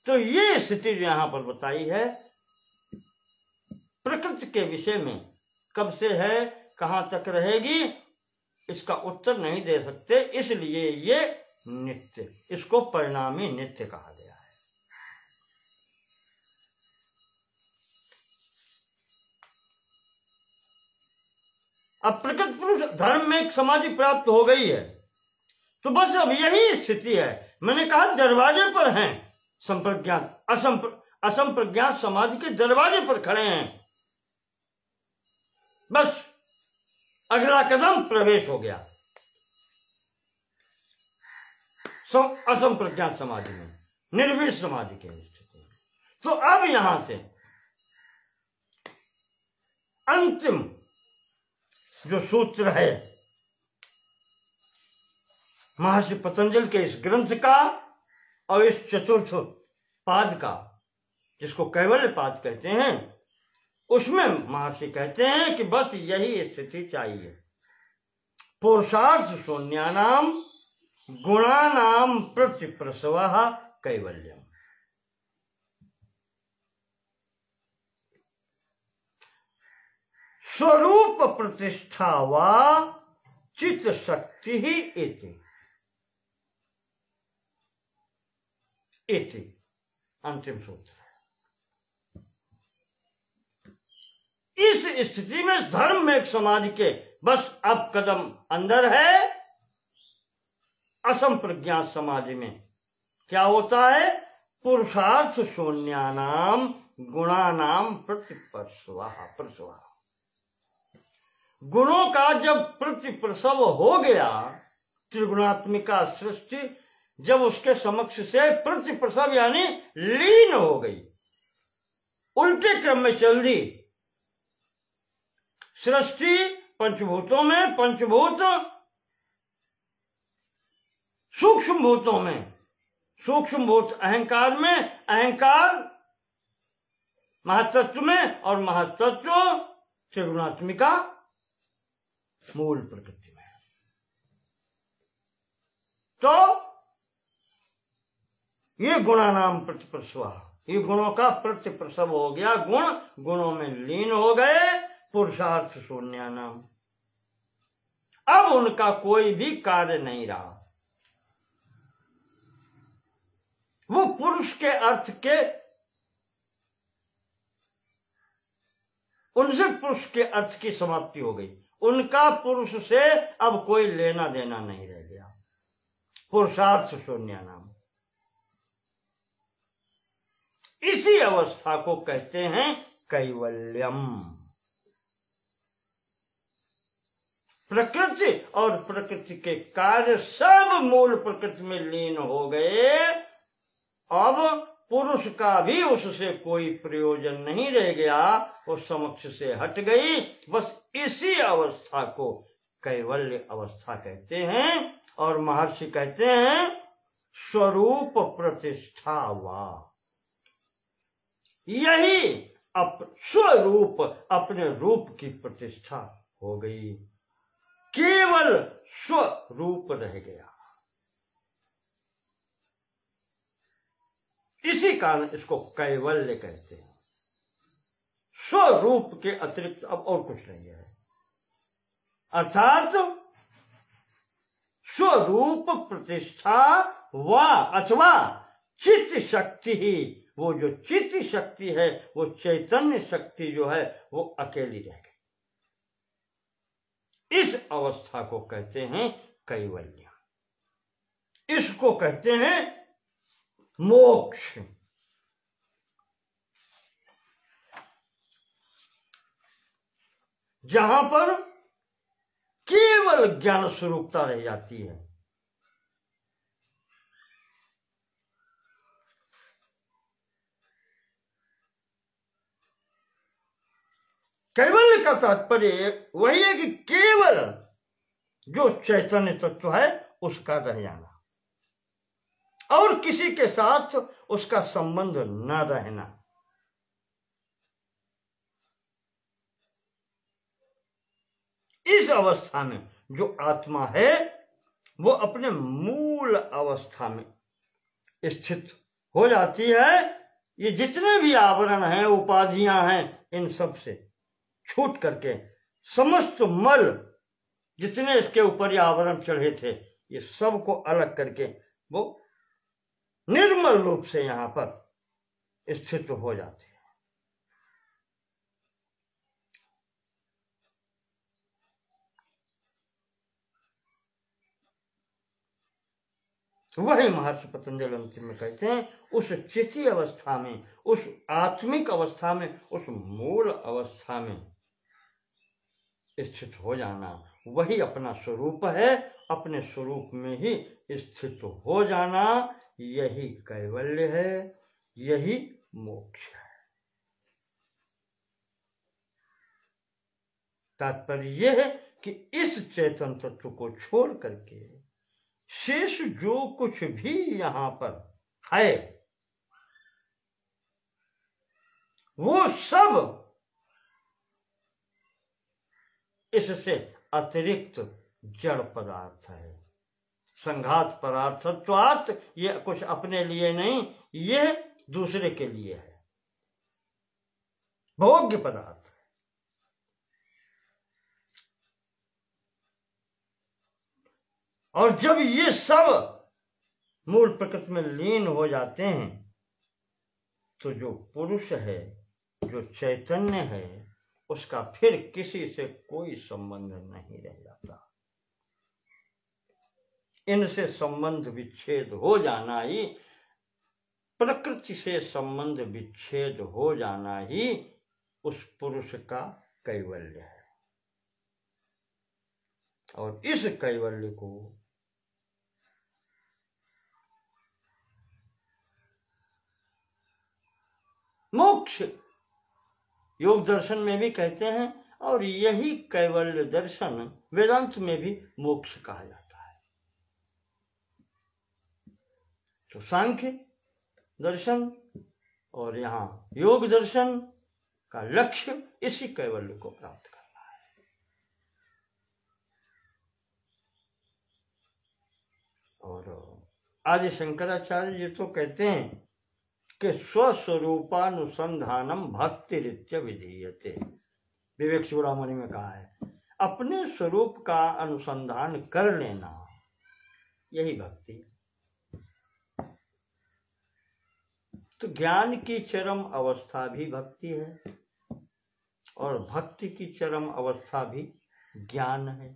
तो ये स्थिति जो यहां पर बताई है प्रकृति के विषय में, कब से है कहां तक रहेगी, इसका उत्तर नहीं दे सकते, इसलिए ये नित्य, इसको परिणामी नित्य कहा गया है। अब प्रकृति पुरुष धर्म में एक समाधि प्राप्त हो गई है, तो बस अब यही स्थिति है। मैंने कहा दरवाजे पर हैं संप्रज्ञात, असंप्रज्ञात समाधि के दरवाजे पर खड़े हैं, बस अगला कदम प्रवेश हो गया असंप्रज्ञात समाधि में, निर्विष समाधि के स्थिति में। तो अब यहां से अंतिम जो सूत्र है महर्षि पतंजलि के इस ग्रंथ का और इस चतुर्थ पाद का, जिसको कैवल्य पाद कहते हैं, उसमें महर्षि कहते हैं कि बस यही स्थिति चाहिए। पुरुषार्थ शून्यानाम गुणानाम प्रतिप्रसवः कैवल्यम। स्वरूप प्रतिष्ठा वा चित्त शक्ति ही इति अंतिम सूत्र है। इस स्थिति में धर्म में एक समाधि के बस अब कदम अंदर है। असंप्रज्ञात समाधि में क्या होता है, पुरुषार्थ शून्यानाम गुणानाम प्रतिप्रसवः, गुणों का जब प्रतिप्रसव हो गया, त्रिगुणात्मिका सृष्टि जब उसके समक्ष से प्रतिप्रसव यानी लीन हो गई, उल्टे क्रम में चल दी। सृष्टि पंचभूतों में, पंचभूत सूक्ष्म भूतों में, सूक्ष्म भूत अहंकार में, अहंकार महातत्व में, और महातत्व त्रिगुणात्मिका मूल प्रकृति में। तो ये गुणानाम प्रतिप्रसव, ये गुणों का प्रतिप्रसव हो गया, गुण गुणों में लीन हो गए। पुरुषार्थ शून्यानाम, अब उनका कोई भी कार्य नहीं रहा। वो पुरुष के अर्थ के, उनसे पुरुष के अर्थ की समाप्ति हो गई, उनका पुरुष से अब कोई लेना देना नहीं रह गया। पुरुषार्थ शून्यानाम, इसी अवस्था को कहते हैं कैवल्यम। प्रकृति और प्रकृति के कार्य सब मूल प्रकृति में लीन हो गए। अब पुरुष का भी उससे कोई प्रयोजन नहीं रह गया, वो समक्ष से हट गई। बस इसी अवस्था को कैवल्य अवस्था कहते हैं। और महर्षि कहते हैं स्वरूप प्रतिष्ठा वा, यही स्वरूप अपने रूप की प्रतिष्ठा हो गई, केवल स्वरूप रह गया। इसी कारण इसको कैवल्य कहते हैं। स्वरूप के अतिरिक्त अब और कुछ नहीं है, अर्थात स्वरूप प्रतिष्ठा व अथवा चित्त शक्ति ही, वो जो चित्त शक्ति है, वो चैतन्य शक्ति जो है, वो अकेली रह गई। इस अवस्था को कहते हैं कैवल्य, इसको कहते हैं मोक्ष। जहां पर केवल ज्ञान स्वरूपता रह जाती है। कैवल्य का तात्पर्य वही है कि केवल जो चैतन्य तत्व है उसका रह जाना, और किसी के साथ उसका संबंध न रहना। इस अवस्था में जो आत्मा है वो अपने मूल अवस्था में स्थित हो जाती है। ये जितने भी आवरण हैं, उपाधियां हैं, इन सब से छूट करके समस्त मल जितने इसके ऊपर ये आवरण चढ़े थे, ये सब को अलग करके वो निर्मल रूप से यहां पर स्थित हो जाते हैं। वही महर्षि पतंजलि अंतिम में कहते हैं, उस चिति अवस्था में, उस आत्मिक अवस्था में, उस मूल अवस्था में स्थित हो जाना, वही अपना स्वरूप है। अपने स्वरूप में ही स्थित हो जाना, यही कैवल्य है, यही मोक्ष है। तात्पर्य यह है कि इस चेतन तत्व को छोड़ करके शेष जो कुछ भी यहां पर है वो सब इससे अतिरिक्त जड़ पदार्थ है। संघात पदार्थत्वात्, ये कुछ अपने लिए नहीं, ये दूसरे के लिए है, भोग्य पदार्थ है। और जब ये सब मूल प्रकृति में लीन हो जाते हैं तो जो पुरुष है, जो चैतन्य है, उसका फिर किसी से कोई संबंध नहीं रह जाता। इनसे संबंध विच्छेद हो जाना ही, प्रकृति से संबंध विच्छेद हो जाना ही उस पुरुष का कैवल्य है। और इस कैवल्य को मोक्ष योग दर्शन में भी कहते हैं, और यही कैवल्य दर्शन वेदांत में भी मोक्ष कहा जाता है। तो सांख्य दर्शन और यहाँ योग दर्शन का लक्ष्य इसी कैवल्य को प्राप्त करना है। और आदि शंकराचार्य जी तो कहते हैं कि स्वस्वरूपानुसंधानम भक्ति रीत्य विधीयते। विवेक चूड़ामणि में कहा है, अपने स्वरूप का अनुसंधान कर लेना, यही भक्ति। तो ज्ञान की चरम अवस्था भी भक्ति है, और भक्ति की चरम अवस्था भी ज्ञान है।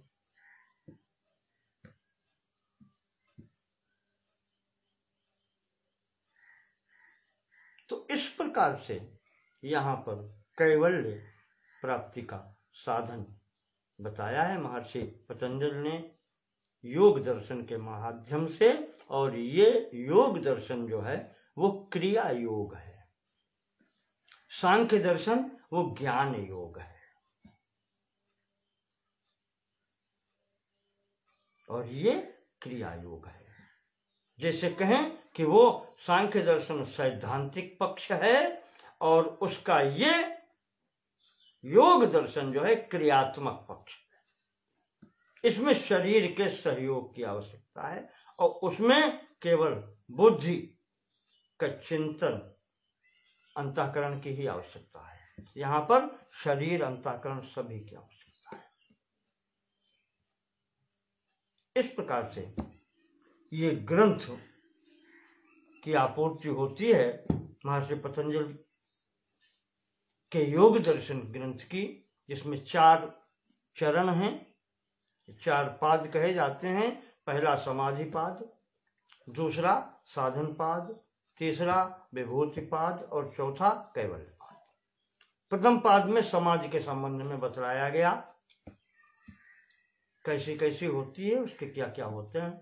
तो इस प्रकार से यहाँ पर कैवल्य प्राप्ति का साधन बताया है महर्षि पतंजलि ने योग दर्शन के माध्यम से। और ये योग दर्शन जो है वो क्रिया योग है, सांख्य दर्शन वो ज्ञान योग है। और ये क्रिया योग है। जैसे कहें कि वो सांख्य दर्शन सैद्धांतिक पक्ष है और उसका ये योग दर्शन जो है क्रियात्मक पक्ष है। इसमें शरीर के सहयोग की आवश्यकता है और उसमें केवल बुद्धि का चिंतन, अंतःकरण की ही आवश्यकता है। यहाँ पर शरीर अंतःकरण सभी की आवश्यकता है। इस प्रकार से ये ग्रंथ की आपूर्ति होती है महर्षि पतंजलि के योग दर्शन ग्रंथ की, जिसमें 4 चरण हैं, 4 पाद कहे जाते हैं। पहला समाधि पाद, दूसरा साधन पाद, तीसरा विभूति पाद और चौथा कैवल्य पाद। प्रथम पाद में समाधि के संबंध में बतलाया गया, कैसी कैसी होती है, उसके क्या क्या होते हैं,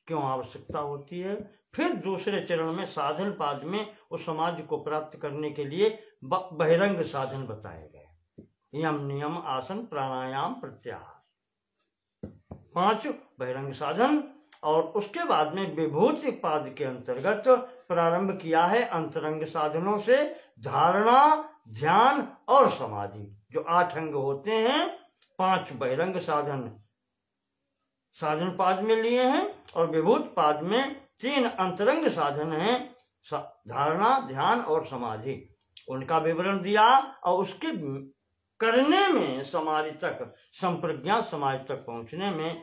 क्यों आवश्यकता होती है। फिर दूसरे चरण में साधन पाद में उस समाधि को प्राप्त करने के लिए बहिरंग साधन बताए गए, यम नियम आसन प्राणायाम प्रत्याहार, 5 बहिरंग साधन। और उसके बाद में विभूति पाद के अंतर्गत प्रारंभ किया है अंतरंग साधनों से, धारणा, ध्यान और समाधि, जो 8 अंग होते हैं 5 बहिरंग साधन साधन पाद में लिए हैं और विभूत पाद में 3 अंतरंग साधन हैं, धारणा, ध्यान और समाधि। उनका विवरण दिया और उसके करने में समाधि तक, संप्रज्ञात समाधि तक पहुंचने में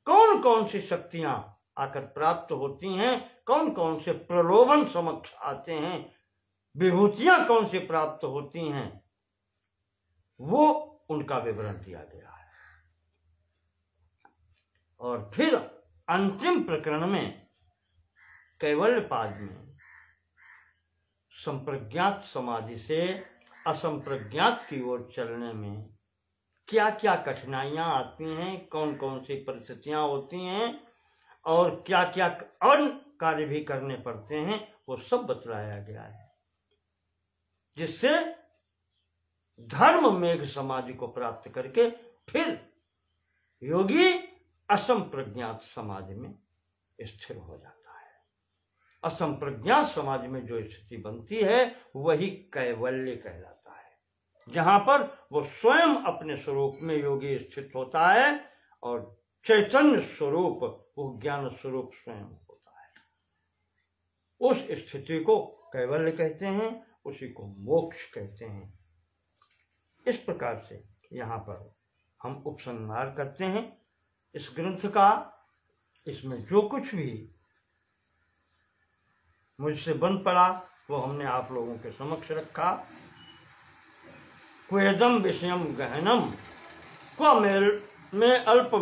कौन कौन सी शक्तियां आकर प्राप्त होती हैं, कौन कौन से प्रलोभन समक्ष आते हैं, विभूतियां कौन सी प्राप्त होती हैं, वो उनका विवरण दिया गया है। और फिर अंतिम प्रकरण में कैवल्य पाद में संप्रज्ञात समाधि से असंप्रज्ञात की ओर चलने में क्या क्या कठिनाइयां आती हैं, कौन कौन सी परिस्थितियां होती हैं और क्या क्या अन्य कार्य भी करने पड़ते हैं, वो सब बतलाया गया है, जिससे धर्म मेघ समाधि को प्राप्त करके फिर योगी असंप्रज्ञात समाधि में स्थिर हो जाता है। असंप्रज्ञात समाधि में जो स्थिति बनती है वही कैवल्य कहलाता है, जहां पर वो स्वयं अपने स्वरूप में योगी स्थित होता है और चैतन्य स्वरूप, वो ज्ञान स्वरूप स्वयं होता है। उस स्थिति को कैवल्य कहते हैं, उसी को मोक्ष कहते हैं। इस प्रकार से यहाँ पर हम उपसंहार करते हैं इस ग्रंथ का। इसमें जो कुछ भी मुझसे बन पड़ा वो हमने आप लोगों के समक्ष रखा। क्वेदम विषयम गहनम क्व मेल में अल्प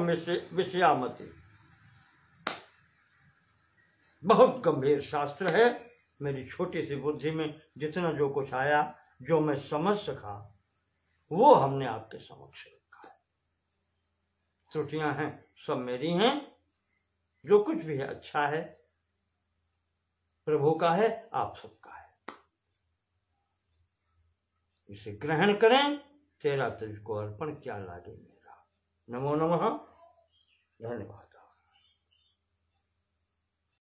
विषयामति। बहुत गंभीर शास्त्र है। मेरी छोटी सी बुद्धि में जितना जो कुछ आया, जो मैं समझ सका, वो हमने आपके समक्ष रखा है। त्रुटियां हैं सब मेरी हैं। जो कुछ भी है अच्छा है, प्रभु का है, आप सबका है। इसे ग्रहण करें, तेरा तुझको अर्पण क्या लागे मेरा। नमो नमः।